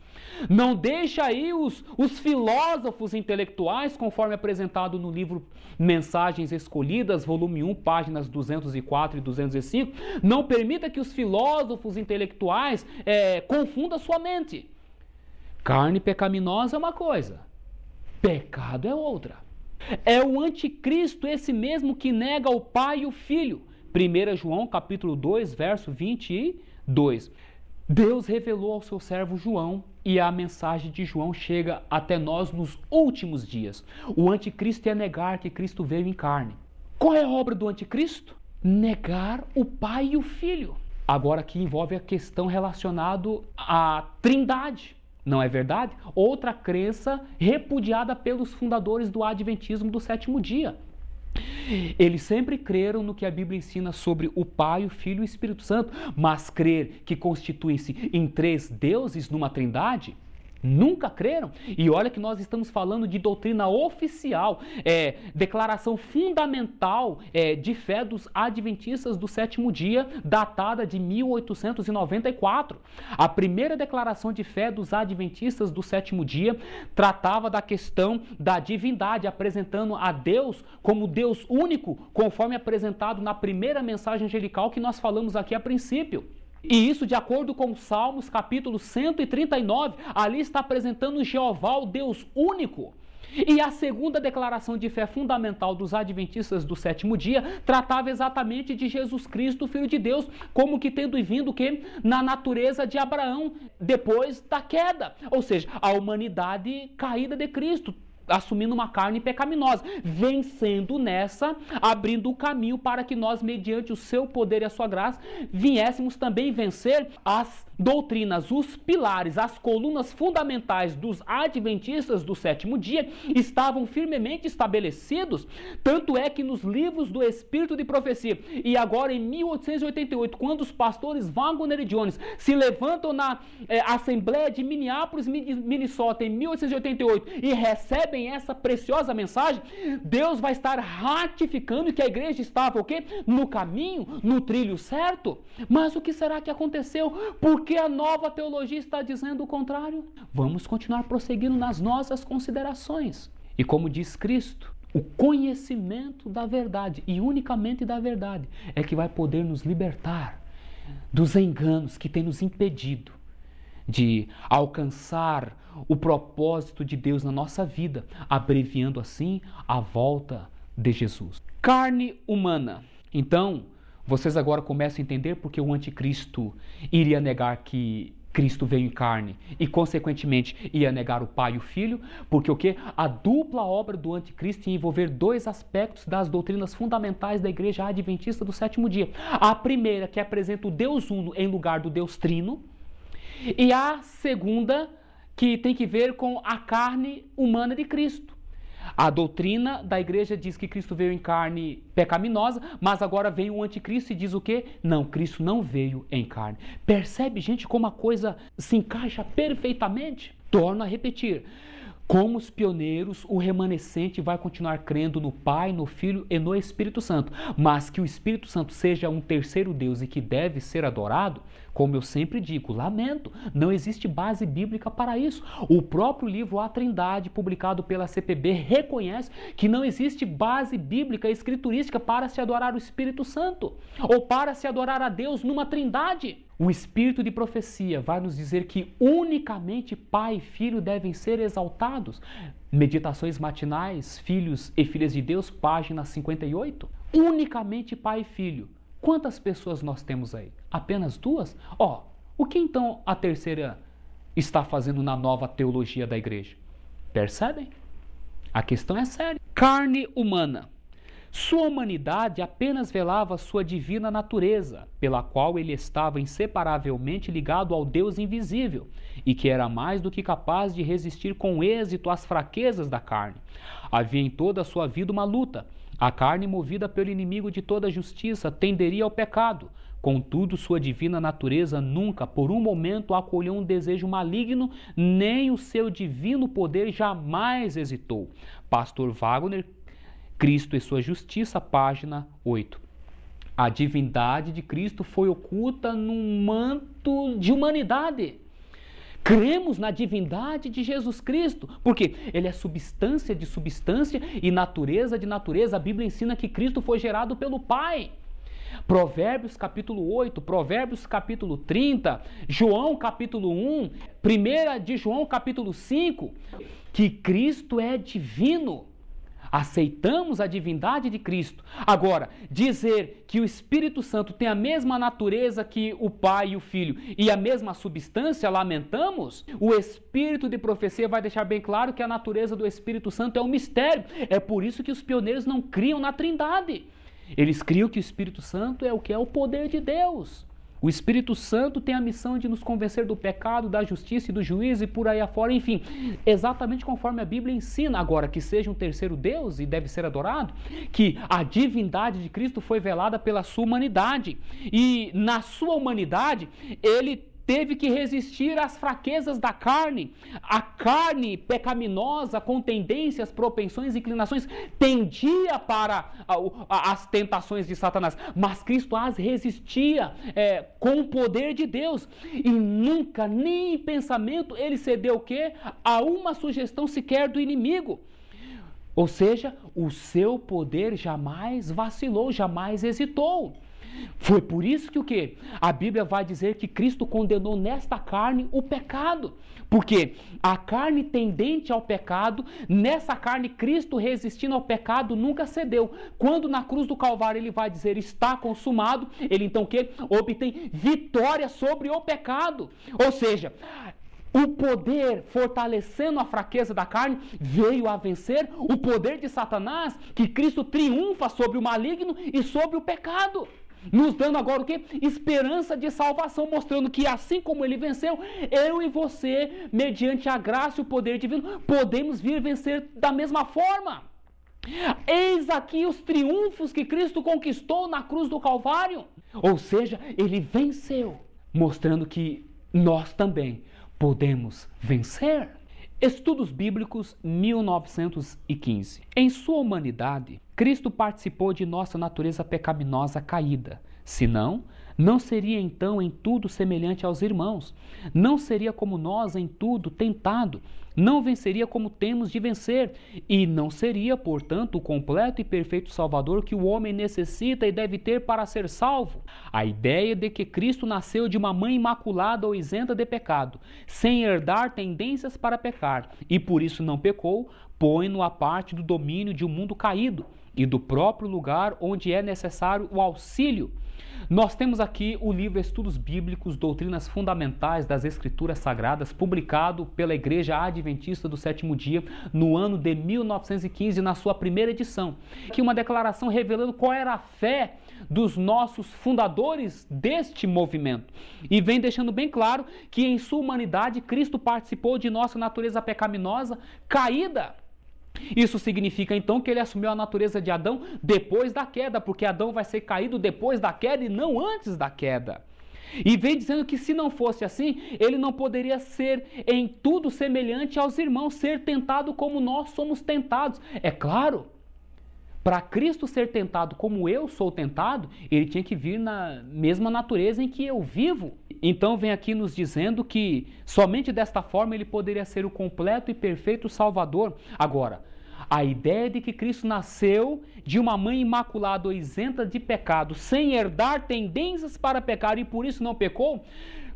Não deixa aí os filósofos intelectuais, conforme apresentado no livro Mensagens Escolhidas, volume 1, páginas 204 e 205, não permita que os filósofos intelectuais confundam sua mente. Carne pecaminosa é uma coisa, pecado é outra. É o anticristo esse mesmo que nega o Pai e o Filho. 1 João capítulo 2, verso 22. Deus revelou ao seu servo João e a mensagem de João chega até nós nos últimos dias. O anticristo é negar que Cristo veio em carne. Qual é a obra do anticristo? Negar o Pai e o Filho. Agora aqui envolve a questão relacionada à trindade. Não é verdade? Outra crença repudiada pelos fundadores do Adventismo do sétimo dia. Eles sempre creram no que a Bíblia ensina sobre o Pai, o Filho e o Espírito Santo, mas crer que constituem-se em três deuses numa trindade, nunca creram. E olha que nós estamos falando de doutrina oficial, declaração fundamental de fé dos adventistas do sétimo dia, datada de 1894. A primeira declaração de fé dos adventistas do sétimo dia tratava da questão da divindade, apresentando a Deus como Deus único, conforme apresentado na primeira mensagem angelical que nós falamos aqui a princípio. E isso de acordo com Salmos capítulo 139, ali está apresentando Jeová, o Deus único. E a segunda declaração de fé fundamental dos adventistas do sétimo dia tratava exatamente de Jesus Cristo, Filho de Deus, como que tendo vindo na natureza de Abraão, depois da queda. Ou seja, a humanidade caída de Cristo, assumindo uma carne pecaminosa, vencendo nessa, abrindo o caminho para que nós, mediante o seu poder e a sua graça, viéssemos também vencer as doutrinas, os pilares, as colunas fundamentais dos adventistas do sétimo dia estavam firmemente estabelecidos, tanto é que nos livros do Espírito de Profecia, e agora em 1888, quando os pastores Wagner e Jones se levantam na Assembleia de Minneapolis, Minnesota, em 1888, e recebem essa preciosa mensagem, Deus vai estar ratificando que a igreja estava o quê? No caminho, no trilho certo. Mas o que será que aconteceu? Porque a nova teologia está dizendo o contrário. Vamos continuar prosseguindo nas nossas considerações. E como diz Cristo, o conhecimento da verdade, e unicamente da verdade, é que vai poder nos libertar dos enganos que têm nos impedido de alcançar o propósito de Deus na nossa vida, abreviando assim a volta de Jesus. Carne humana. Então, vocês agora começam a entender porque o anticristo iria negar que Cristo veio em carne e, consequentemente, ia negar o Pai e o Filho, porque o quê? A dupla obra do anticristo ia envolver dois aspectos das doutrinas fundamentais da igreja adventista do sétimo dia. A primeira, que apresenta o Deus uno em lugar do Deus trino, e a segunda, que tem que ver com a carne humana de Cristo. A doutrina da igreja diz que Cristo veio em carne pecaminosa, mas agora veio o anticristo e diz o quê? Não, Cristo não veio em carne. Percebe, gente, como a coisa se encaixa perfeitamente? Torno a repetir. Como os pioneiros, o remanescente vai continuar crendo no Pai, no Filho e no Espírito Santo. Mas que o Espírito Santo seja um terceiro Deus e que deve ser adorado, como eu sempre digo, lamento, não existe base bíblica para isso. O próprio livro A Trindade, publicado pela CPB, reconhece que não existe base bíblica escriturística para se adorar o Espírito Santo, ou para se adorar a Deus numa trindade. O Espírito de Profecia vai nos dizer que unicamente Pai e Filho devem ser exaltados. Meditações Matinais, Filhos e Filhas de Deus, página 58. Unicamente Pai e Filho. Quantas pessoas nós temos aí? Apenas duas? O que então a terceira está fazendo na nova teologia da igreja? Percebem? A questão é séria. Carne humana. Sua humanidade apenas velava sua divina natureza, pela qual ele estava inseparavelmente ligado ao Deus invisível, e que era mais do que capaz de resistir com êxito às fraquezas da carne. Havia em toda a sua vida uma luta. A carne, movida pelo inimigo de toda justiça, tenderia ao pecado. Contudo, sua divina natureza nunca, por um momento, acolheu um desejo maligno, nem o seu divino poder jamais hesitou. Pastor Wagner, Cristo e sua justiça, página 8. A divindade de Cristo foi oculta num manto de humanidade. Cremos na divindade de Jesus Cristo, porque Ele é substância de substância e natureza de natureza. A Bíblia ensina que Cristo foi gerado pelo Pai. Provérbios capítulo 8, Provérbios capítulo 30, João capítulo 1, 1 de João capítulo 5, que Cristo é divino. Aceitamos a divindade de Cristo. Agora, dizer que o Espírito Santo tem a mesma natureza que o Pai e o Filho e a mesma substância, lamentamos. O Espírito de profecia vai deixar bem claro que a natureza do Espírito Santo é um mistério. É por isso que os pioneiros não criam na Trindade. Eles criam que o Espírito Santo é o que? É o poder de Deus. O Espírito Santo tem a missão de nos convencer do pecado, da justiça e do juízo e por aí afora, enfim, exatamente conforme a Bíblia ensina. Agora, que seja um terceiro Deus e deve ser adorado, que a divindade de Cristo foi velada pela sua humanidade e na sua humanidade Ele teve que resistir às fraquezas da carne. A carne pecaminosa, com tendências, propensões, inclinações, tendia para as tentações de Satanás, mas Cristo as resistia com o poder de Deus. E nunca, nem em pensamento, Ele cedeu o quê? A uma sugestão sequer do inimigo. Ou seja, o seu poder jamais vacilou, jamais hesitou. Foi por isso que o quê? A Bíblia vai dizer que Cristo condenou nesta carne o pecado. Porque a carne tendente ao pecado, nessa carne Cristo resistindo ao pecado nunca cedeu. Quando na cruz do Calvário Ele vai dizer está consumado, Ele então o quê? Obtém vitória sobre o pecado. Ou seja, o poder fortalecendo a fraqueza da carne veio a vencer o poder de Satanás, que Cristo triunfa sobre o maligno e sobre o pecado. Nos dando agora o quê? Esperança de salvação, mostrando que assim como Ele venceu, eu e você, mediante a graça e o poder divino, podemos vir vencer da mesma forma. Eis aqui os triunfos que Cristo conquistou na cruz do Calvário. Ou seja, Ele venceu, mostrando que nós também podemos vencer. Estudos Bíblicos 1915. Em sua humanidade, Cristo participou de nossa natureza pecaminosa caída. Senão, não seria então em tudo semelhante aos irmãos. Não seria como nós em tudo tentado. Não venceria como temos de vencer. E não seria, portanto, o completo e perfeito Salvador que o homem necessita e deve ter para ser salvo. A ideia de que Cristo nasceu de uma mãe imaculada ou isenta de pecado, sem herdar tendências para pecar, e por isso não pecou, põe-no à parte do domínio de um mundo caído e do próprio lugar onde é necessário o auxílio. Nós temos aqui o livro Estudos Bíblicos, Doutrinas Fundamentais das Escrituras Sagradas, publicado pela Igreja Adventista do Sétimo Dia no ano de 1915, na sua primeira edição. Aqui uma declaração revelando qual era a fé dos nossos fundadores deste movimento. E vem deixando bem claro que em sua humanidade Cristo participou de nossa natureza pecaminosa caída. Isso significa então que Ele assumiu a natureza de Adão depois da queda, porque Adão vai ser caído depois da queda e não antes da queda. E vem dizendo que se não fosse assim, Ele não poderia ser em tudo semelhante aos irmãos, ser tentado como nós somos tentados. É claro, para Cristo ser tentado como eu sou tentado, Ele tinha que vir na mesma natureza em que eu vivo. Então vem aqui nos dizendo que somente desta forma Ele poderia ser o completo e perfeito Salvador. Agora, a ideia de que Cristo nasceu de uma mãe imaculada ou isenta de pecado, sem herdar tendências para pecar e por isso não pecou,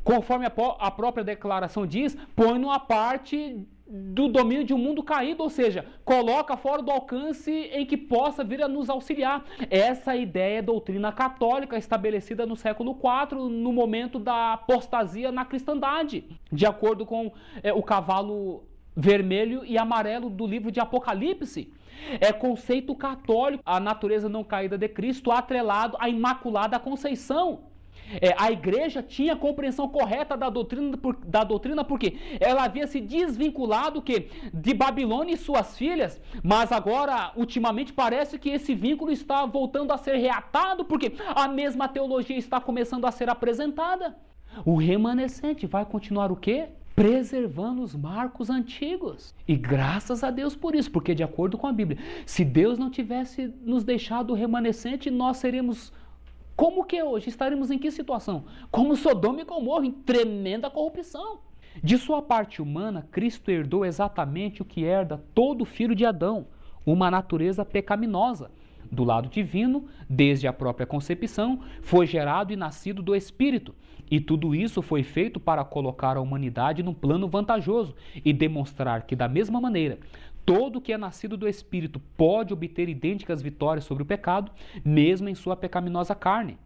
conforme a própria declaração diz, põe-no à parte do domínio de um mundo caído, ou seja, coloca fora do alcance em que possa vir a nos auxiliar. Essa ideia é doutrina católica estabelecida no século IV, no momento da apostasia na cristandade, de acordo com o cavalo vermelho e amarelo do livro de Apocalipse. É conceito católico, a natureza não caída de Cristo atrelado à Imaculada Conceição. A igreja tinha a compreensão correta da doutrina porque ela havia se desvinculado de Babilônia e suas filhas, mas agora, ultimamente, parece que esse vínculo está voltando a ser reatado porque a mesma teologia está começando a ser apresentada. O remanescente vai continuar o quê? Preservando os marcos antigos. E graças a Deus por isso, porque de acordo com a Bíblia, se Deus não tivesse nos deixado o remanescente, nós seríamos Como que hoje estaremos em que situação? Como Sodoma e Gomorra, em tremenda corrupção. De sua parte humana, Cristo herdou exatamente o que herda todo filho de Adão, uma natureza pecaminosa. Do lado divino, desde a própria concepção, foi gerado e nascido do Espírito. E tudo isso foi feito para colocar a humanidade num plano vantajoso e demonstrar que, da mesma maneira, todo que é nascido do Espírito pode obter idênticas vitórias sobre o pecado, mesmo em sua pecaminosa carne.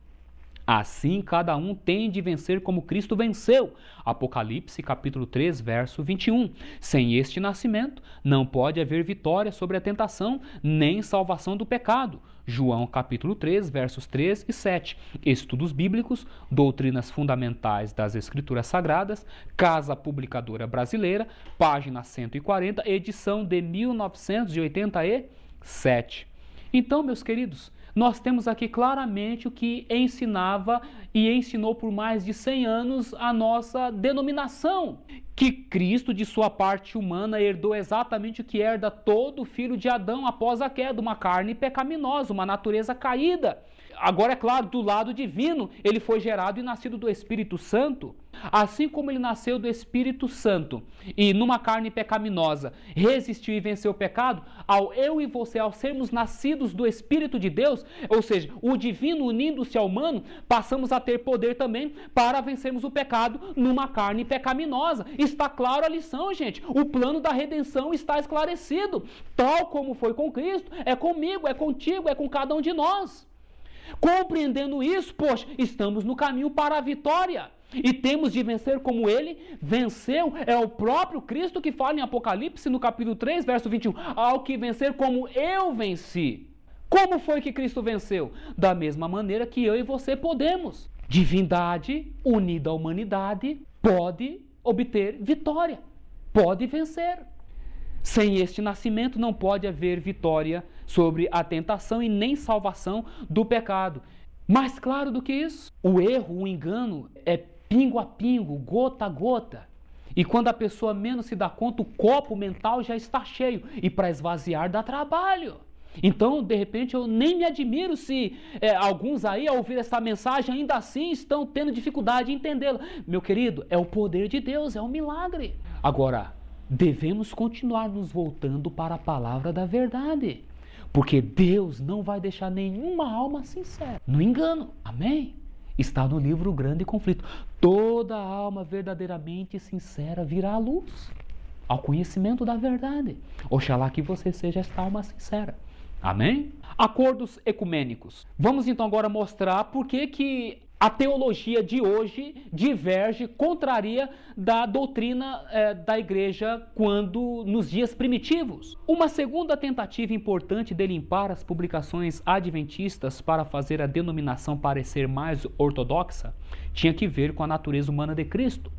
Assim, cada um tem de vencer como Cristo venceu. Apocalipse, capítulo 3, verso 21. Sem este nascimento, não pode haver vitória sobre a tentação, nem salvação do pecado. João, capítulo 3, versos 3 e 7. Estudos bíblicos, doutrinas fundamentais das Escrituras Sagradas, Casa Publicadora Brasileira, página 140, edição de 1987. Então, meus queridos, nós temos aqui claramente o que ensinava e ensinou por mais de 100 anos a nossa denominação, que Cristo, de sua parte humana, herdou exatamente o que herda todo filho de Adão após a queda, uma carne pecaminosa, uma natureza caída. Agora, é claro, do lado divino, ele foi gerado e nascido do Espírito Santo. Assim como ele nasceu do Espírito Santo e numa carne pecaminosa resistiu e venceu o pecado, ao eu e você, ao sermos nascidos do Espírito de Deus, ou seja, o divino unindo-se ao humano, passamos a ter poder também para vencermos o pecado numa carne pecaminosa. Está claro a lição, gente. O plano da redenção está esclarecido. Tal como foi com Cristo, é comigo, é contigo, é com cada um de nós. Compreendendo isso, poxa, estamos no caminho para a vitória. E temos de vencer como ele venceu. É o próprio Cristo que fala em Apocalipse, no capítulo 3, verso 21. Ao que vencer como eu venci. Como foi que Cristo venceu? Da mesma maneira que eu e você podemos. Divindade unida à humanidade pode obter vitória. Pode vencer. Sem este nascimento não pode haver vitória sobre a tentação e nem salvação do pecado. Mais claro do que isso, o erro, o engano é pingo a pingo, gota a gota. E quando a pessoa menos se dá conta, o copo mental já está cheio. E para esvaziar dá trabalho. Então, de repente, eu nem me admiro se alguns aí, ao ouvir essa mensagem, ainda assim estão tendo dificuldade em entendê-la. Meu querido, é o poder de Deus, é um milagre. Agora, devemos continuar nos voltando para a palavra da verdade. Porque Deus não vai deixar nenhuma alma sincera no engano. Amém? Está no livro O Grande Conflito. Toda alma verdadeiramente sincera virá à luz, ao conhecimento da verdade. Oxalá que você seja esta alma sincera. Amém? Acordos ecumênicos. Vamos então agora mostrar por que a teologia de hoje diverge, contraria da doutrina da igreja quando nos dias primitivos. Uma segunda tentativa importante de limpar as publicações adventistas para fazer a denominação parecer mais ortodoxa tinha que ver com a natureza humana de Cristo.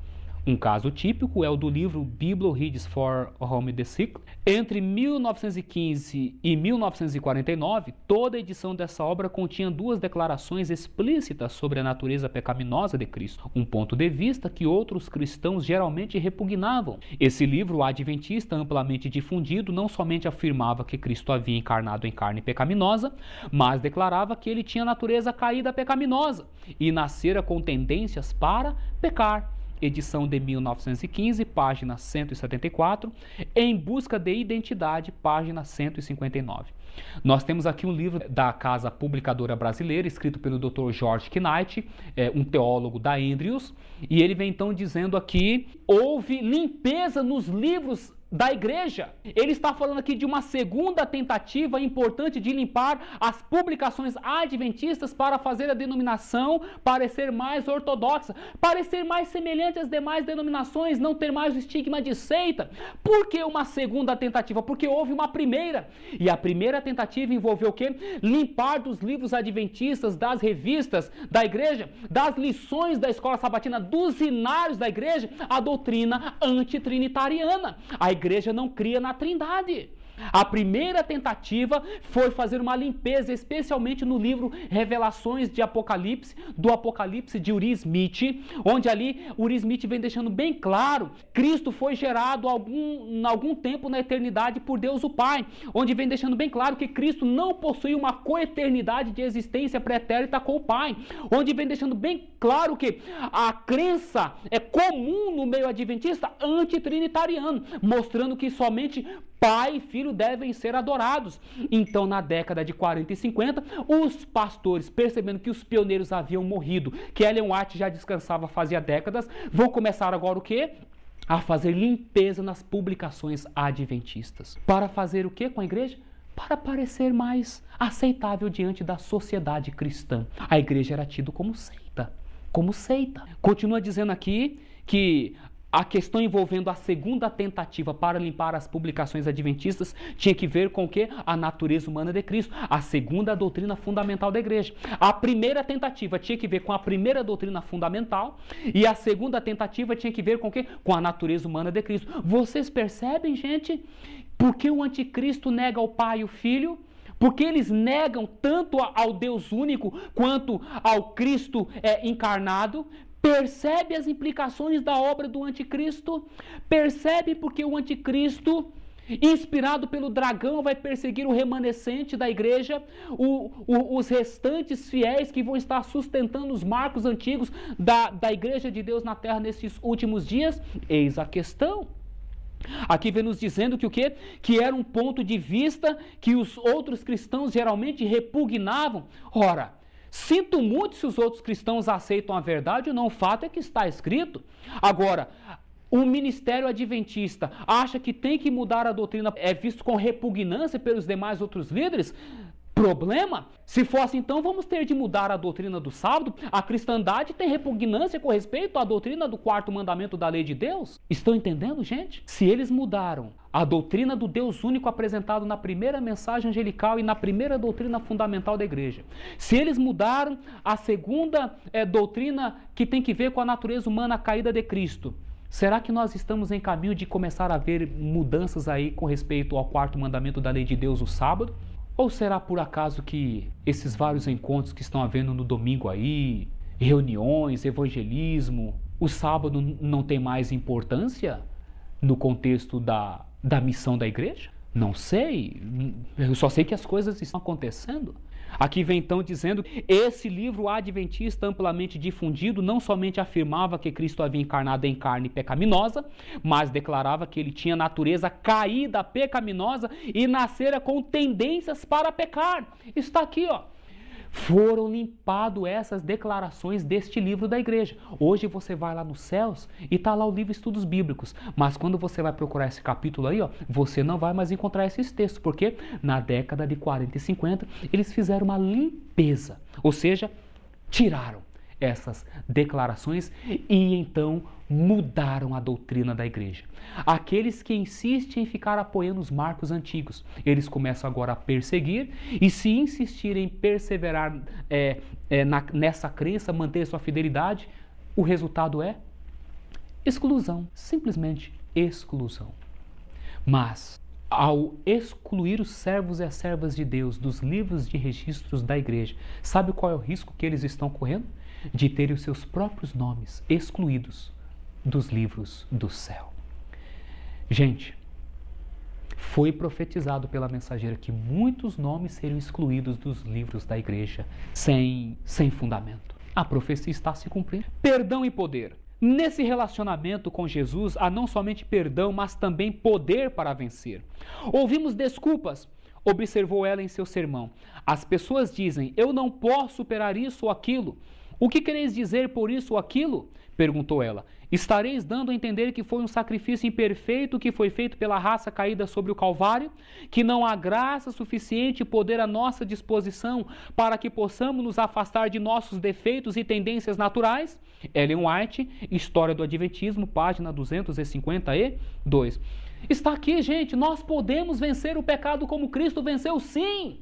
Um caso típico é o do livro Bible Reads for Home the Sick. Entre 1915 e 1949, toda a edição dessa obra continha duas declarações explícitas sobre a natureza pecaminosa de Cristo, um ponto de vista que outros cristãos geralmente repugnavam. Esse livro adventista, amplamente difundido, não somente afirmava que Cristo havia encarnado em carne pecaminosa, mas declarava que ele tinha natureza caída pecaminosa e nascera com tendências para pecar. Edição de 1915, página 174, Em Busca de Identidade, página 159. Nós temos aqui um livro da Casa Publicadora Brasileira, escrito pelo Dr. George Knight, um teólogo da Andrews, e ele vem então dizendo aqui, houve limpeza nos livros da igreja. Ele está falando aqui de uma segunda tentativa importante de limpar as publicações adventistas para fazer a denominação parecer mais ortodoxa, parecer mais semelhante às demais denominações, não ter mais o estigma de seita. Por que uma segunda tentativa? Porque houve uma primeira. E a primeira tentativa envolveu o quê? Limpar dos livros adventistas, das revistas da igreja, das lições da escola sabatina, dos inários da igreja, a doutrina antitrinitariana. A igreja não cria na Trindade. A primeira tentativa foi fazer uma limpeza, especialmente no livro Revelações de Apocalipse, do Apocalipse de Uri Smith, onde ali Uri Smith vem deixando bem claro, Cristo foi gerado algum tempo na eternidade por Deus o Pai, onde vem deixando bem claro que Cristo não possui uma coeternidade de existência pretérita com o Pai, onde vem deixando bem claro que a crença é comum no meio adventista antitrinitariano, mostrando que somente Pai e Filho devem ser adorados. Então, na década de 40 e 50, os pastores, percebendo que os pioneiros haviam morrido, que Ellen White já descansava fazia décadas, vão começar agora o quê? A fazer limpeza nas publicações adventistas. Para fazer o quê com a igreja? Para parecer mais aceitável diante da sociedade cristã. A igreja era tida como seita. Continua dizendo aqui que a questão envolvendo a segunda tentativa para limpar as publicações adventistas tinha que ver com o quê? A natureza humana de Cristo, a segunda doutrina fundamental da igreja. A primeira tentativa tinha que ver com a primeira doutrina fundamental e a segunda tentativa tinha que ver com o quê? Com a natureza humana de Cristo. Vocês percebem, gente, por que o anticristo nega o Pai e o Filho? Porque eles negam tanto ao Deus único quanto ao Cristo encarnado. Percebe as implicações da obra do anticristo? Percebe porque o anticristo, inspirado pelo dragão, vai perseguir o remanescente da igreja, os restantes fiéis que vão estar sustentando os marcos antigos da igreja de Deus na terra nesses últimos dias? Eis a questão. Aqui vem nos dizendo que o quê? Que era um ponto de vista que os outros cristãos geralmente repugnavam. Ora, sinto muito se os outros cristãos aceitam a verdade ou não, o fato é que está escrito. Agora, o ministério adventista acha que tem que mudar a doutrina, é visto com repugnância pelos demais outros líderes? Problema? Se fosse então, vamos ter de mudar a doutrina do sábado? A cristandade tem repugnância com respeito à doutrina do quarto mandamento da lei de Deus? Estão entendendo, gente? Se eles mudaram a doutrina do Deus único apresentado na primeira mensagem angelical e na primeira doutrina fundamental da igreja, se eles mudaram a segunda doutrina que tem que ver com a natureza humana caída de Cristo, será que nós estamos em caminho de começar a ver mudanças aí com respeito ao quarto mandamento da lei de Deus, o sábado? Ou será por acaso que esses vários encontros que estão havendo no domingo aí, reuniões, evangelismo, o sábado não tem mais importância no contexto da missão da igreja? Não sei, eu só sei que as coisas estão acontecendo. Aqui vem então dizendo, esse livro adventista amplamente difundido não somente afirmava que Cristo havia encarnado em carne pecaminosa, mas declarava que ele tinha natureza caída, pecaminosa e nascera com tendências para pecar. Está aqui, ó. Foram limpadas essas declarações deste livro da igreja. Hoje você vai lá nos céus e está lá o livro Estudos Bíblicos. Mas quando você vai procurar esse capítulo aí, ó, você não vai mais encontrar esses textos. Porque na década de 40 e 50 eles fizeram uma limpeza. Ou seja, tiraram essas declarações e então mudaram a doutrina da igreja. Aqueles que insistem em ficar apoiando os marcos antigos, eles começam agora a perseguir e se insistirem em perseverar nessa crença, manter sua fidelidade, o resultado é exclusão, simplesmente exclusão. Mas ao excluir os servos e as servas de Deus dos livros de registros da igreja, sabe qual é o risco que eles estão correndo? De terem os seus próprios nomes excluídos dos livros do céu. Gente, foi profetizado pela mensageira que muitos nomes seriam excluídos dos livros da igreja sem fundamento. A profecia está se cumprindo. Perdão e poder. Nesse relacionamento com Jesus, há não somente perdão, mas também poder para vencer. Ouvimos desculpas, observou ela em seu sermão. As pessoas dizem, eu não posso superar isso ou aquilo. O que quereis dizer por isso ou aquilo? Perguntou ela. Estareis dando a entender que foi um sacrifício imperfeito que foi feito pela raça caída sobre o Calvário? Que não há graça suficiente e poder à nossa disposição para que possamos nos afastar de nossos defeitos e tendências naturais? Ellen White, História do Adventismo, página 252. Está aqui, gente, nós podemos vencer o pecado como Cristo venceu, sim!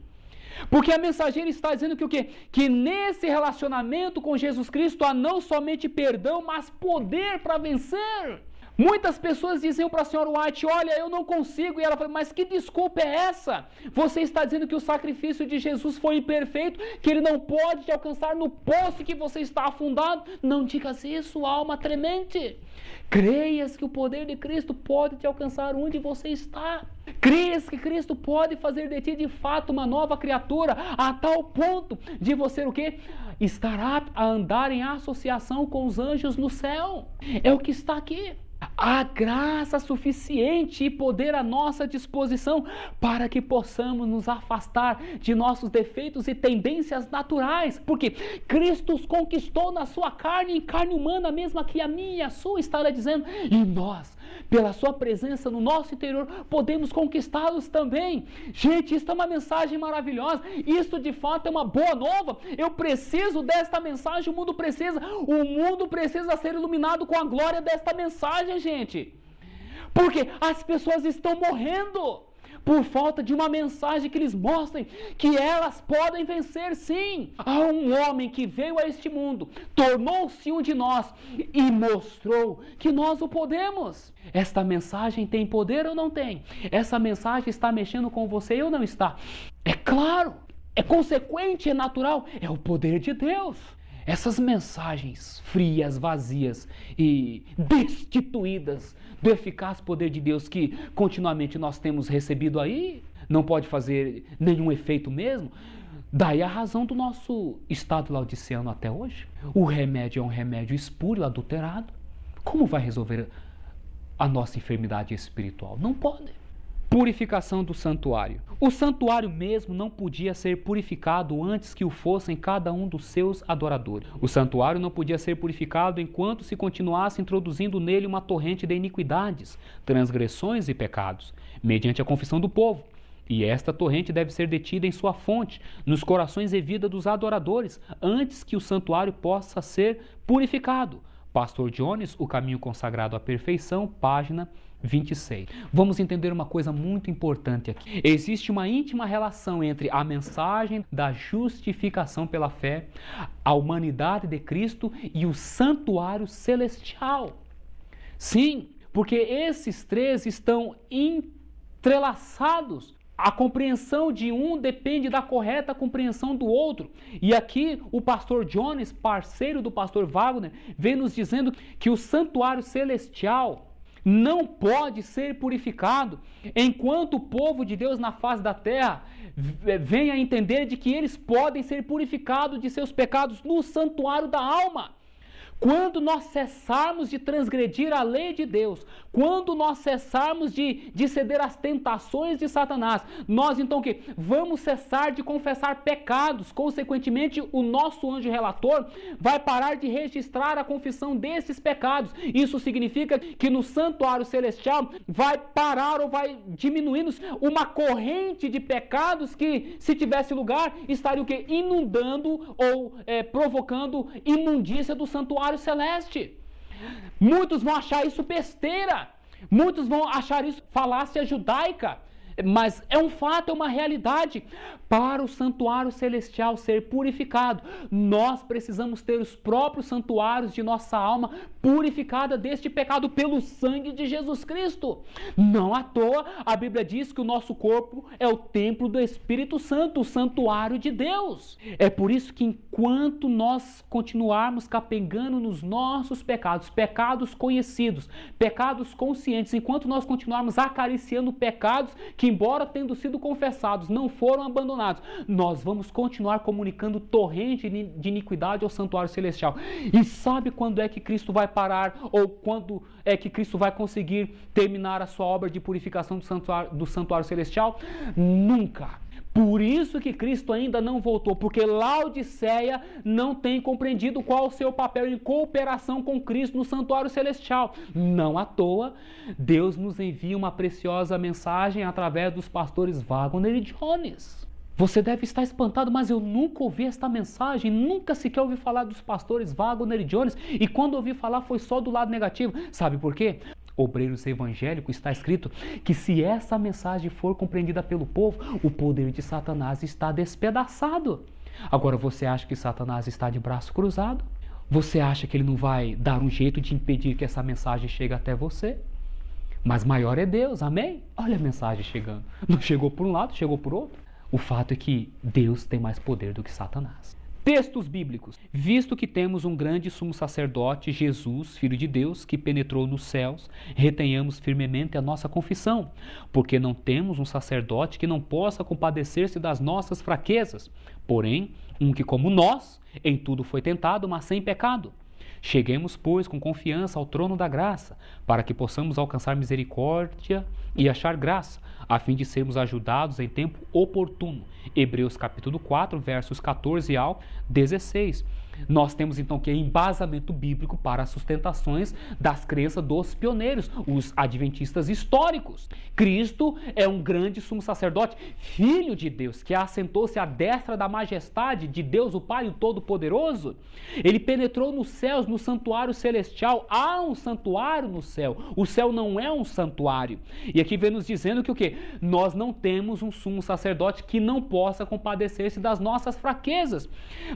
Porque a mensageira está dizendo que o quê? Que nesse relacionamento com Jesus Cristo há não somente perdão, mas poder para vencer. Muitas pessoas diziam para a senhora White, olha, eu não consigo. E ela falou, mas que desculpa é essa? Você está dizendo que o sacrifício de Jesus foi imperfeito, que ele não pode te alcançar no poço que você está afundado? Não digas isso, alma tremente. Creias que o poder de Cristo pode te alcançar onde você está. Creias que Cristo pode fazer de ti de fato uma nova criatura, a tal ponto de você o quê? Estar apto a andar em associação com os anjos no céu. É o que está aqui. Há graça suficiente e poder à nossa disposição para que possamos nos afastar de nossos defeitos e tendências naturais, porque Cristo os conquistou na sua carne, em carne humana, mesma que a minha e a sua, estará dizendo, e nós, pela sua presença no nosso interior, podemos conquistá-los também. Gente, isso é uma mensagem maravilhosa, isso de fato é uma boa nova. Eu preciso desta mensagem, o mundo precisa ser iluminado com a glória desta mensagem, gente, porque as pessoas estão morrendo por falta de uma mensagem que lhes mostre que elas podem vencer, sim. Há um homem que veio a este mundo, tornou-se um de nós e mostrou que nós o podemos. Esta mensagem tem poder ou não tem? Essa mensagem está mexendo com você ou não está? É claro, é consequente, é natural, é o poder de Deus. Essas mensagens frias, vazias e destituídas do eficaz poder de Deus que continuamente nós temos recebido aí, não pode fazer nenhum efeito mesmo. Daí a razão do nosso estado laodiceano até hoje. O remédio é um remédio espúrio, adulterado. Como vai resolver a nossa enfermidade espiritual? Não pode. Purificação do santuário. O santuário mesmo não podia ser purificado antes que o fossem cada um dos seus adoradores. O santuário não podia ser purificado enquanto se continuasse introduzindo nele uma torrente de iniquidades, transgressões e pecados, mediante a confissão do povo. E esta torrente deve ser detida em sua fonte, nos corações e vida dos adoradores, antes que o santuário possa ser purificado. Pastor Jones, O Caminho Consagrado à Perfeição, página 26. Vamos entender uma coisa muito importante aqui. Existe uma íntima relação entre a mensagem da justificação pela fé, a humanidade de Cristo e o santuário celestial. Sim, porque esses três estão entrelaçados. A compreensão de um depende da correta compreensão do outro. E aqui o pastor Jones, parceiro do pastor Wagner, vem nos dizendo que o santuário celestial não pode ser purificado enquanto o povo de Deus na face da terra venha a entender de que eles podem ser purificados de seus pecados no santuário da alma. Quando nós cessarmos de transgredir a lei de Deus, quando nós cessarmos de ceder às tentações de Satanás, nós então o quê? Vamos cessar de confessar pecados. Consequentemente, o nosso anjo relator vai parar de registrar a confissão desses pecados. Isso significa que no santuário celestial vai parar ou vai diminuir uma corrente de pecados que, se tivesse lugar, estaria o quê? Inundando ou provocando imundícia do santuário celeste. Muitos vão achar isso besteira, muitos vão achar isso falácia judaica, mas é um fato, é uma realidade. Para o santuário celestial ser purificado, nós precisamos ter os próprios santuários de nossa alma purificada deste pecado pelo sangue de Jesus Cristo. Não à toa, a Bíblia diz que o nosso corpo é o templo do Espírito Santo, o santuário de Deus. É por isso que enquanto nós continuarmos capengando nos nossos pecados, pecados conhecidos, pecados conscientes, enquanto nós continuarmos acariciando pecados que, embora tendo sido confessados, não foram abandonados, nós vamos continuar comunicando torrente de iniquidade ao santuário celestial. E sabe quando é que Cristo vai parar, ou quando é que Cristo vai conseguir terminar a sua obra de purificação do santuário celestial? Nunca. Por isso que Cristo ainda não voltou, porque Laodiceia não tem compreendido qual o seu papel em cooperação com Cristo no santuário celestial. Não à toa, Deus nos envia uma preciosa mensagem através dos pastores Wagner e Jones. Você deve estar espantado, mas eu nunca ouvi esta mensagem, nunca sequer ouvi falar dos pastores Wagner e Jones, e quando ouvi falar foi só do lado negativo. Sabe por quê? Obreiros Evangélicos, está escrito que se essa mensagem for compreendida pelo povo, o poder de Satanás está despedaçado. Agora, você acha que Satanás está de braço cruzado? Você acha que ele não vai dar um jeito de impedir que essa mensagem chegue até você? Mas maior é Deus, amém? Olha a mensagem chegando. Não chegou por um lado, chegou por outro. O fato é que Deus tem mais poder do que Satanás. Textos bíblicos. Visto que temos um grande sumo sacerdote, Jesus, Filho de Deus, que penetrou nos céus, retenhamos firmemente a nossa confissão, porque não temos um sacerdote que não possa compadecer-se das nossas fraquezas, porém, um que como nós, em tudo foi tentado, mas sem pecado. Cheguemos, pois, com confiança ao trono da graça, para que possamos alcançar misericórdia e achar graça, a fim de sermos ajudados em tempo oportuno. Hebreus capítulo 4, versos 14 ao 16. Nós temos então que embasamento bíblico para as sustentações das crenças dos pioneiros, os adventistas históricos. Cristo é um grande sumo sacerdote, Filho de Deus, que assentou-se à destra da majestade de Deus, o Pai, o Todo-Poderoso. Ele penetrou nos céus, no santuário celestial. Há um santuário no céu. O céu não é um santuário. E aqui vem nos dizendo que o quê? Nós não temos um sumo sacerdote que não possa compadecer-se das nossas fraquezas.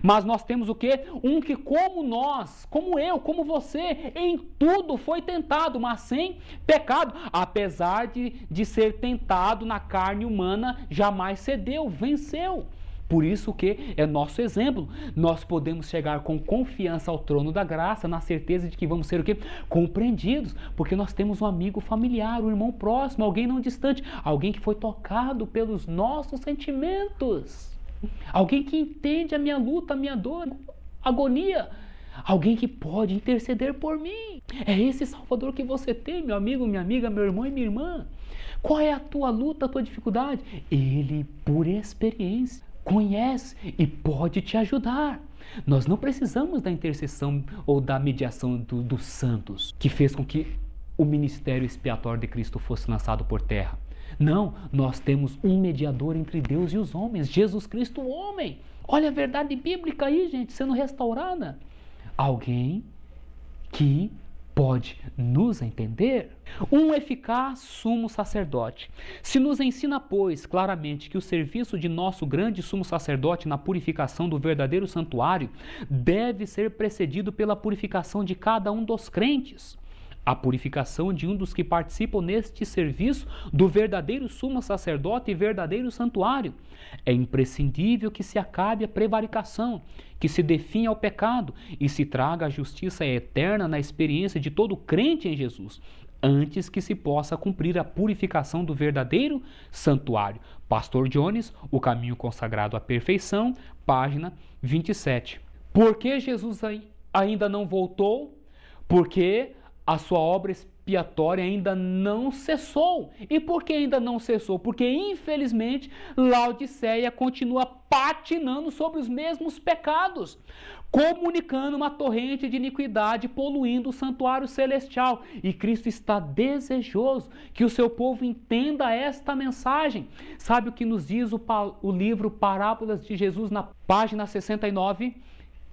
Mas nós temos o quê? Um que como nós, como eu, como você, em tudo foi tentado, mas sem pecado. Apesar de ser tentado na carne humana, jamais cedeu, venceu. Por isso que é nosso exemplo. Nós podemos chegar com confiança ao trono da graça, na certeza de que vamos ser o quê? Compreendidos, porque nós temos um amigo familiar, um irmão próximo, alguém não distante, alguém que foi tocado pelos nossos sentimentos, alguém que entende a minha luta, a minha dor, agonia, alguém que pode interceder por mim. É esse Salvador que você tem, meu amigo, minha amiga, meu irmão e minha irmã. Qual é a tua luta, a tua dificuldade? Ele, por experiência, conhece e pode te ajudar. Nós não precisamos da intercessão ou da mediação dos santos, que fez com que o ministério expiatório de Cristo fosse lançado por terra. Não, nós temos um mediador entre Deus e os homens, Jesus Cristo, o homem. Olha a verdade bíblica aí, gente, sendo restaurada. Alguém que pode nos entender. Um eficaz sumo sacerdote. Se nos ensina, pois, claramente que o serviço de nosso grande sumo sacerdote na purificação do verdadeiro santuário deve ser precedido pela purificação de cada um dos crentes. A purificação de um dos que participam neste serviço do verdadeiro sumo sacerdote e verdadeiro santuário. É imprescindível que se acabe a prevaricação, que se definha o pecado e se traga a justiça eterna na experiência de todo crente em Jesus, antes que se possa cumprir a purificação do verdadeiro santuário. Pastor Jones, O Caminho Consagrado à Perfeição, página 27. Por que Jesus ainda não voltou? Porque a sua obra expiatória ainda não cessou. E por que ainda não cessou? Porque, infelizmente, Laodiceia continua patinando sobre os mesmos pecados, comunicando uma torrente de iniquidade, poluindo o santuário celestial. E Cristo está desejoso que o seu povo entenda esta mensagem. Sabe o que nos diz o livro Parábolas de Jesus, na página 69?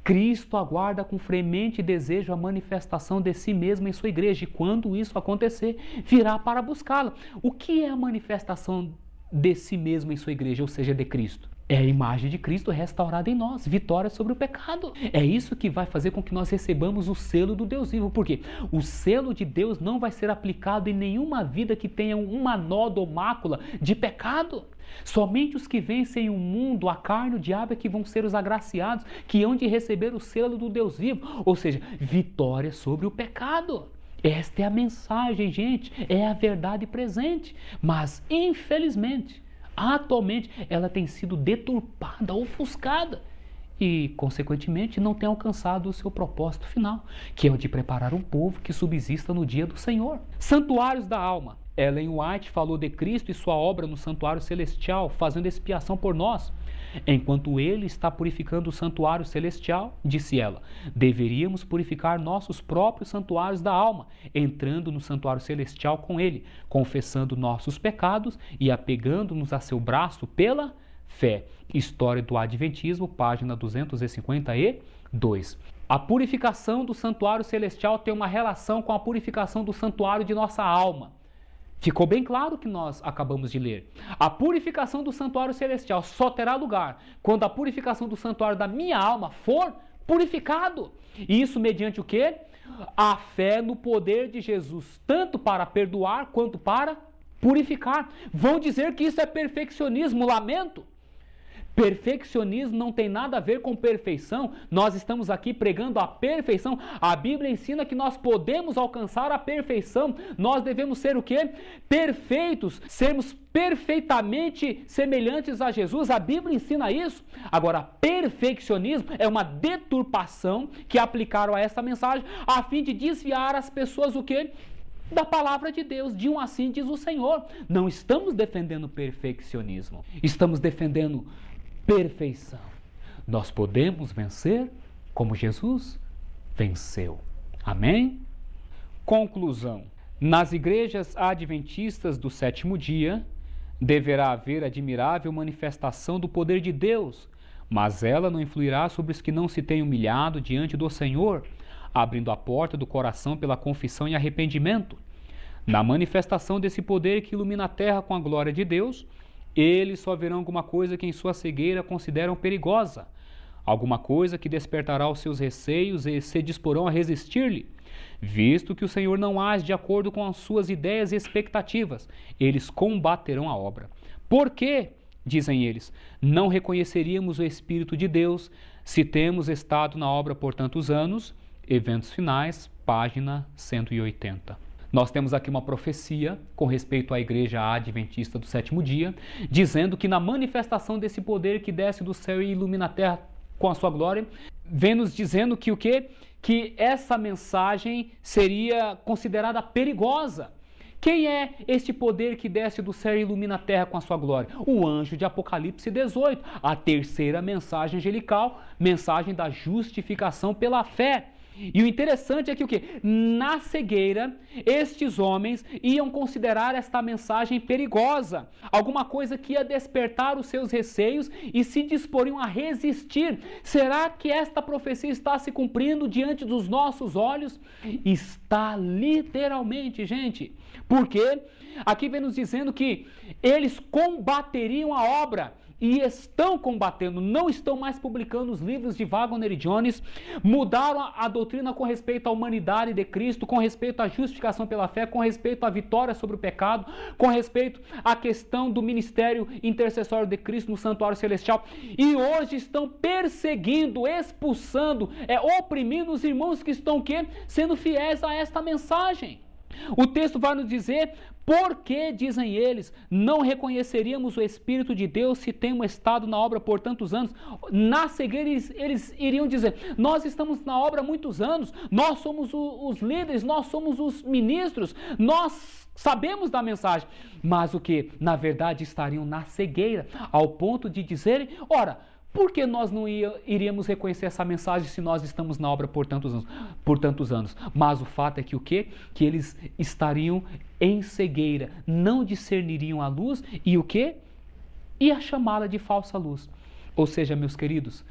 Cristo aguarda com fremente desejo a manifestação de si mesmo em sua igreja, e quando isso acontecer, virá para buscá-la. O que é a manifestação de si mesmo em sua igreja, ou seja, de Cristo? É a imagem de Cristo restaurada em nós, vitória sobre o pecado. É isso que vai fazer com que nós recebamos o selo do Deus vivo. Por quê? O selo de Deus não vai ser aplicado em nenhuma vida que tenha uma nódoa ou mácula de pecado. Somente os que vencem o mundo, a carne, o diabo é que vão ser os agraciados, que hão de receber o selo do Deus vivo, ou seja, vitória sobre o pecado. Esta é a mensagem, gente, é a verdade presente, mas infelizmente, atualmente, ela tem sido deturpada, ofuscada e, consequentemente, não tem alcançado o seu propósito final, que é o de preparar um povo que subsista no dia do Senhor. Santuários da alma. Ellen White falou de Cristo e sua obra no santuário celestial, fazendo expiação por nós. Enquanto ele está purificando o santuário celestial, disse ela, deveríamos purificar nossos próprios santuários da alma, entrando no santuário celestial com ele, confessando nossos pecados e apegando-nos a seu braço pela fé. História do Adventismo, página 252. A purificação do santuário celestial tem uma relação com a purificação do santuário de nossa alma. Ficou bem claro o que nós acabamos de ler. A purificação do santuário celestial só terá lugar quando a purificação do santuário da minha alma for purificado. E isso mediante o quê? A fé no poder de Jesus, tanto para perdoar quanto para purificar. Vão dizer que isso é perfeccionismo, lamento. Perfeccionismo não tem nada a ver com perfeição. Nós estamos aqui pregando a perfeição. A Bíblia ensina que nós podemos alcançar a perfeição. Nós devemos ser o quê? Perfeitos, sermos perfeitamente semelhantes a Jesus. A Bíblia ensina isso. Agora, perfeccionismo é uma deturpação que aplicaram a essa mensagem a fim de desviar as pessoas o quê? Da palavra de Deus, de um assim diz o Senhor. Não estamos defendendo perfeccionismo, estamos defendendo perfeição. Nós podemos vencer como Jesus venceu. Amém? Conclusão. Nas igrejas adventistas do sétimo dia, deverá haver admirável manifestação do poder de Deus, mas ela não influirá sobre os que não se têm humilhado diante do Senhor, abrindo a porta do coração pela confissão e arrependimento. Na manifestação desse poder que ilumina a terra com a glória de Deus, eles só verão alguma coisa que em sua cegueira consideram perigosa, alguma coisa que despertará os seus receios e se disporão a resistir-lhe. Visto que o Senhor não age de acordo com as suas ideias e expectativas, eles combaterão a obra. Por quê? Dizem eles, não reconheceríamos o Espírito de Deus se temos estado na obra por tantos anos? Eventos finais, página 180. Nós temos aqui uma profecia com respeito à igreja adventista do sétimo dia, dizendo que na manifestação desse poder que desce do céu e ilumina a terra com a sua glória, vem nos dizendo que o quê? Que essa mensagem seria considerada perigosa. Quem é este poder que desce do céu e ilumina a terra com a sua glória? O anjo de Apocalipse 18, a terceira mensagem angelical, mensagem da justificação pela fé. E o interessante é que o quê? Na cegueira, estes homens iam considerar esta mensagem perigosa, alguma coisa que ia despertar os seus receios e se disporiam a resistir. Será que esta profecia está se cumprindo diante dos nossos olhos? Está literalmente, gente. Porque aqui vem nos dizendo que eles combateriam a obra. E estão combatendo, não estão mais publicando os livros de Wagner e Jones, mudaram a doutrina com respeito à humanidade de Cristo, com respeito à justificação pela fé, com respeito à vitória sobre o pecado, com respeito à questão do ministério intercessório de Cristo no santuário celestial. E hoje estão perseguindo, expulsando, oprimindo os irmãos que estão o quê? Sendo fiéis a esta mensagem. O texto vai nos dizer, porque, dizem eles, não reconheceríamos o Espírito de Deus se temos estado na obra por tantos anos. Na cegueira eles iriam dizer, nós estamos na obra há muitos anos, nós somos os líderes, nós somos os ministros, nós sabemos da mensagem. Mas o que? Na verdade estariam na cegueira, ao ponto de dizerem, ora, por que nós não iríamos reconhecer essa mensagem se nós estamos na obra por tantos anos? Mas o fato é que o quê? Que eles estariam em cegueira, não discerniriam a luz e o quê? Ia chamá-la de falsa luz. Ou seja, meus queridos,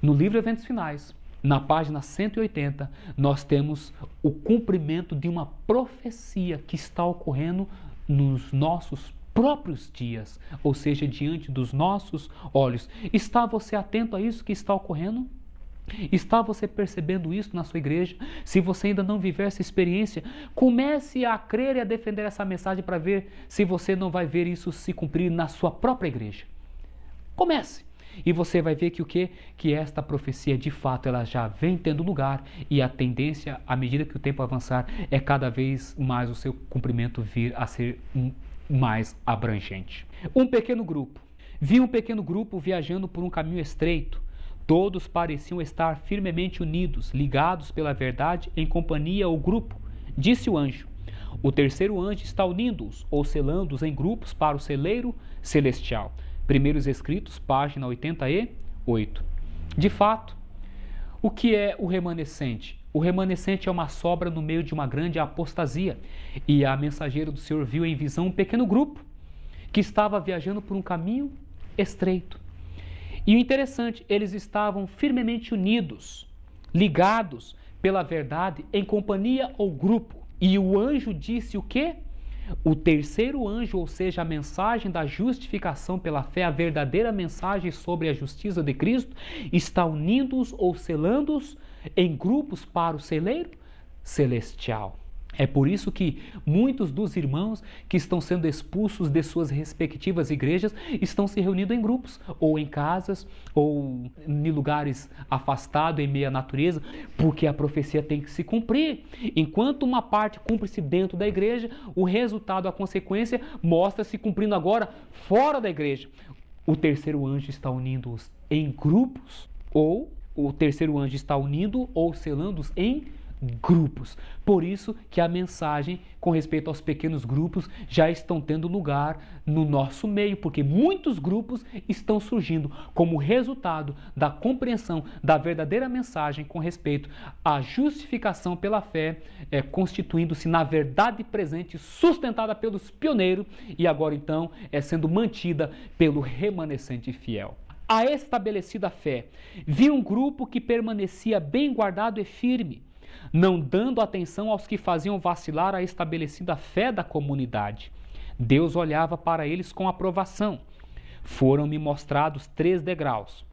no livro Eventos Finais, na página 180, nós temos o cumprimento de uma profecia que está ocorrendo nos nossos próprios dias, ou seja, diante dos nossos olhos. Está você atento a isso que está ocorrendo? Está você percebendo isso na sua igreja? Se você ainda não viver essa experiência, comece a crer e a defender essa mensagem para ver se você não vai ver isso se cumprir na sua própria igreja. Comece! E você vai ver que o quê? Que esta profecia, de fato, ela já vem tendo lugar e a tendência, à medida que o tempo avançar, é cada vez mais o seu cumprimento vir a ser mais abrangente. Um pequeno grupo. Vi um pequeno grupo viajando por um caminho estreito. Todos pareciam estar firmemente unidos, ligados pela verdade em companhia ou grupo. Disse o anjo. O terceiro anjo está unindo-os, ou selando-os em grupos para o celeiro celestial. Primeiros Escritos, página 88. De fato, o que é o remanescente? O remanescente é uma sobra no meio de uma grande apostasia. E a mensageira do Senhor viu em visão um pequeno grupo que estava viajando por um caminho estreito. E o interessante, eles estavam firmemente unidos, ligados pela verdade em companhia ou grupo. E o anjo disse o quê? O terceiro anjo, ou seja, a mensagem da justificação pela fé, a verdadeira mensagem sobre a justiça de Cristo, está unindo-os ou selando-os em grupos para o celeiro celestial. É por isso que muitos dos irmãos que estão sendo expulsos de suas respectivas igrejas estão se reunindo em grupos, ou em casas, ou em lugares afastados, em meio à natureza, porque a profecia tem que se cumprir. Enquanto uma parte cumpre-se dentro da igreja, o resultado, a consequência, mostra-se cumprindo agora fora da igreja. O terceiro anjo está unindo-os em grupos, ou o terceiro anjo está unindo ou selando-os em grupos. Por isso que a mensagem com respeito aos pequenos grupos já estão tendo lugar no nosso meio, porque muitos grupos estão surgindo como resultado da compreensão da verdadeira mensagem com respeito à justificação pela fé, constituindo-se na verdade presente, sustentada pelos pioneiros e agora então sendo mantida pelo remanescente fiel. A estabelecida fé viu um grupo que permanecia bem guardado e firme, não dando atenção aos que faziam vacilar a estabelecida fé da comunidade. Deus olhava para eles com aprovação. Foram-me mostrados 3 degraus.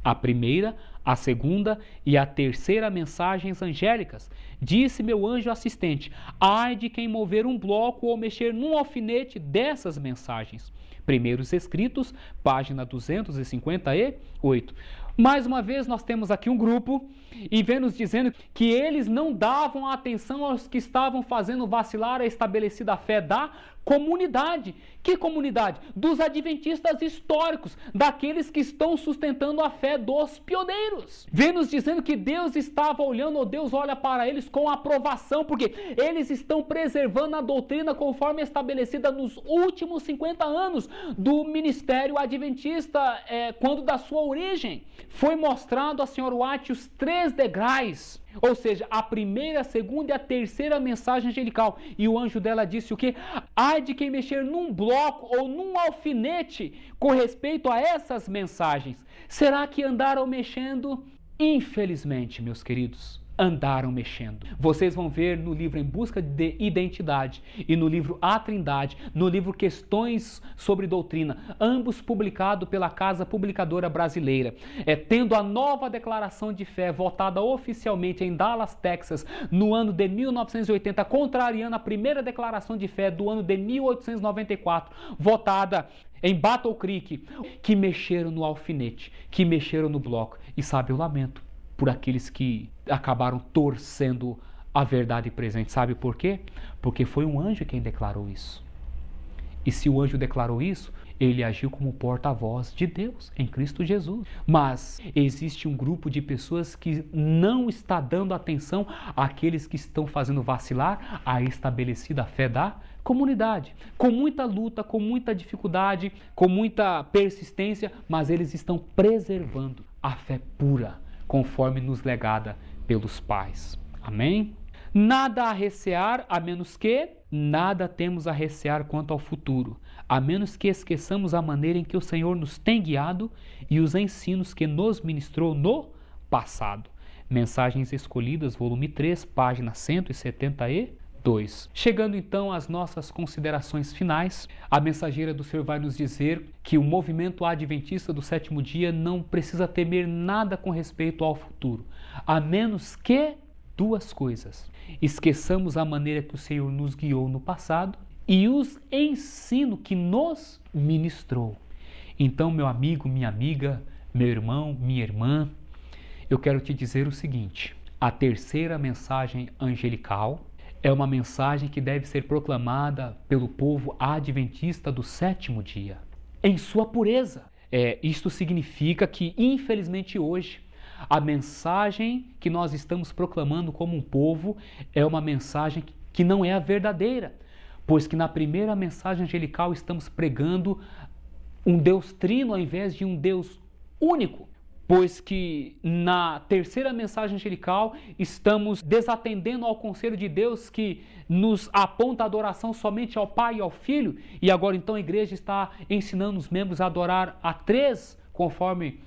A primeira, a segunda e a terceira mensagens angélicas. Disse meu anjo assistente: ai de quem mover um bloco ou mexer num alfinete dessas mensagens. Primeiros Escritos, página 258. Mais uma vez nós temos aqui um grupo e vem nos dizendo que eles não davam atenção aos que estavam fazendo vacilar a estabelecida fé da comunidade. Que comunidade? Dos adventistas históricos, daqueles que estão sustentando a fé dos pioneiros. Vem nos dizendo que Deus estava olhando, ou Deus olha para eles com aprovação, porque eles estão preservando a doutrina conforme estabelecida nos últimos 50 anos do ministério adventista, quando da sua origem. Foi mostrado a Sr. White os 3 degraus, ou seja, a primeira, a segunda e a terceira mensagem angelical. E o anjo dela disse o quê? Ai de quem mexer num bloco ou num alfinete com respeito a essas mensagens. Será que andaram mexendo? Infelizmente, meus queridos, andaram mexendo. Vocês vão ver no livro Em Busca de Identidade e no livro A Trindade, no livro Questões sobre Doutrina, ambos publicados pela Casa Publicadora Brasileira, tendo a nova declaração de fé votada oficialmente em Dallas, Texas, no ano de 1980, contrariando a primeira declaração de fé do ano de 1894, votada em Battle Creek, que mexeram no alfinete, que mexeram no bloco. E sabe, eu lamento por aqueles que acabaram torcendo a verdade presente. Sabe por quê? Porque foi um anjo quem declarou isso. E se o anjo declarou isso, ele agiu como porta-voz de Deus em Cristo Jesus. Mas existe um grupo de pessoas que não está dando atenção àqueles que estão fazendo vacilar a estabelecida fé da comunidade. Com muita luta, com muita dificuldade, com muita persistência, mas eles estão preservando a fé pura, conforme nos legada pelos pais. Amém? Nada a recear, a menos que nada temos a recear quanto ao futuro, a menos que esqueçamos a maneira em que o Senhor nos tem guiado e os ensinos que nos ministrou no passado. Mensagens Escolhidas, volume 3, página 172. Chegando então às nossas considerações finais, a mensageira do Senhor vai nos dizer que o movimento adventista do 7º dia não precisa temer nada com respeito ao futuro, a menos que 2 coisas: esqueçamos a maneira que o Senhor nos guiou no passado e os ensinos que nos ministrou. Então, meu amigo, minha amiga, meu irmão, minha irmã, eu quero te dizer o seguinte: a terceira mensagem angelical é uma mensagem que deve ser proclamada pelo povo adventista do 7º dia, em sua pureza. Isto significa que, infelizmente, hoje, a mensagem que nós estamos proclamando como um povo é uma mensagem que não é a verdadeira, pois que na primeira mensagem angelical estamos pregando um Deus trino ao invés de um Deus único. Pois que na terceira mensagem angelical estamos desatendendo ao conselho de Deus que nos aponta a adoração somente ao Pai e ao Filho, e agora então a igreja está ensinando os membros a adorar a 3 conforme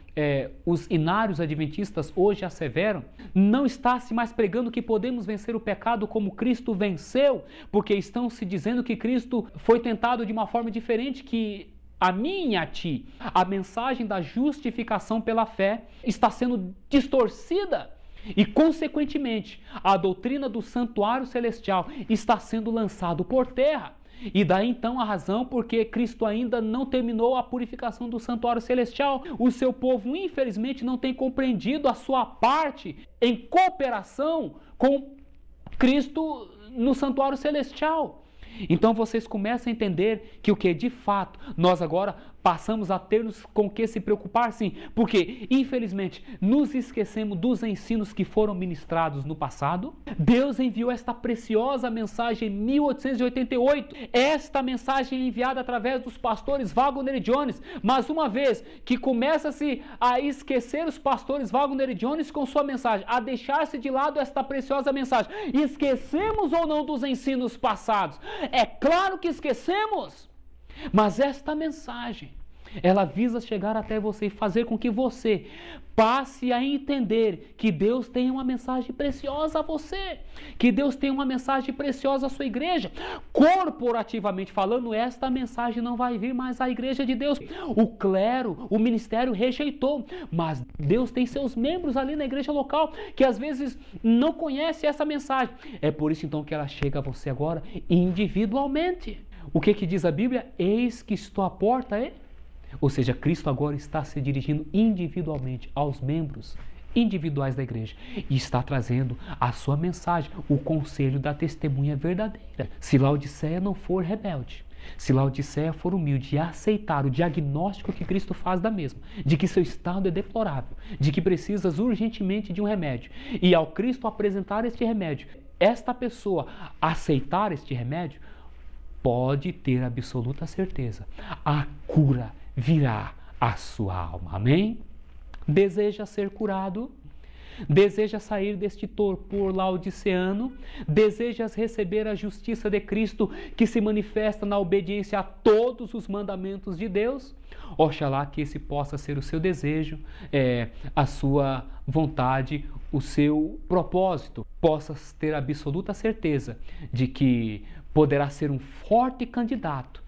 os inários adventistas hoje asseveram, não está se mais pregando que podemos vencer o pecado como Cristo venceu, porque estão se dizendo que Cristo foi tentado de uma forma diferente que a mim e a ti. A mensagem da justificação pela fé está sendo distorcida e, consequentemente, a doutrina do santuário celestial está sendo lançado por terra. E daí então a razão porque Cristo ainda não terminou a purificação do santuário celestial. O seu povo, infelizmente, não tem compreendido a sua parte em cooperação com Cristo no santuário celestial. Então vocês começam a entender que o que de fato nós agora passamos a ter-nos com que se preocupar, sim, porque infelizmente nos esquecemos dos ensinos que foram ministrados no passado. Deus enviou esta preciosa mensagem em 1888, esta mensagem é enviada através dos pastores Wagner e Jones, mas uma vez que começa-se a esquecer os pastores Wagner e Jones com sua mensagem, a deixar-se de lado esta preciosa mensagem, esquecemos ou não dos ensinos passados? É claro que esquecemos! Mas esta mensagem, ela visa chegar até você e fazer com que você passe a entender que Deus tem uma mensagem preciosa a você, que Deus tem uma mensagem preciosa à sua igreja. Corporativamente falando, esta mensagem não vai vir mais à igreja de Deus. O clero, o ministério rejeitou, mas Deus tem seus membros ali na igreja local que às vezes não conhecem essa mensagem. É por isso então que ela chega a você agora individualmente. O que diz a Bíblia? Eis que estou à porta, Ou seja, Cristo agora está se dirigindo individualmente aos membros individuais da igreja e está trazendo a sua mensagem, o conselho da testemunha verdadeira. Se Laodiceia não for rebelde, se Laodiceia for humilde e aceitar o diagnóstico que Cristo faz da mesma, de que seu estado é deplorável, de que precisas urgentemente de um remédio, e ao Cristo apresentar este remédio, esta pessoa aceitar este remédio, pode ter absoluta certeza, a cura virá à sua alma. Amém? Deseja ser curado? Deseja sair deste torpor laodiceano? Desejas receber a justiça de Cristo que se manifesta na obediência a todos os mandamentos de Deus? Oxalá que esse possa ser o seu desejo, a sua vontade, o seu propósito. Possas ter absoluta certeza de que poderá ser um forte candidato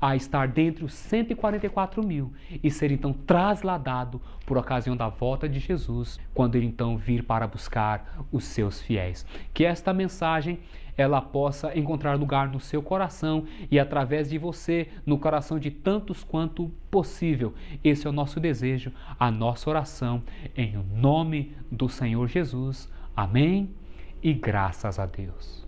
a estar dentre os 144 mil e ser então trasladado por ocasião da volta de Jesus, quando ele então vir para buscar os seus fiéis. Que esta mensagem ela possa encontrar lugar no seu coração e através de você, no coração de tantos quanto possível. Esse é o nosso desejo, a nossa oração, em nome do Senhor Jesus. Amém e graças a Deus.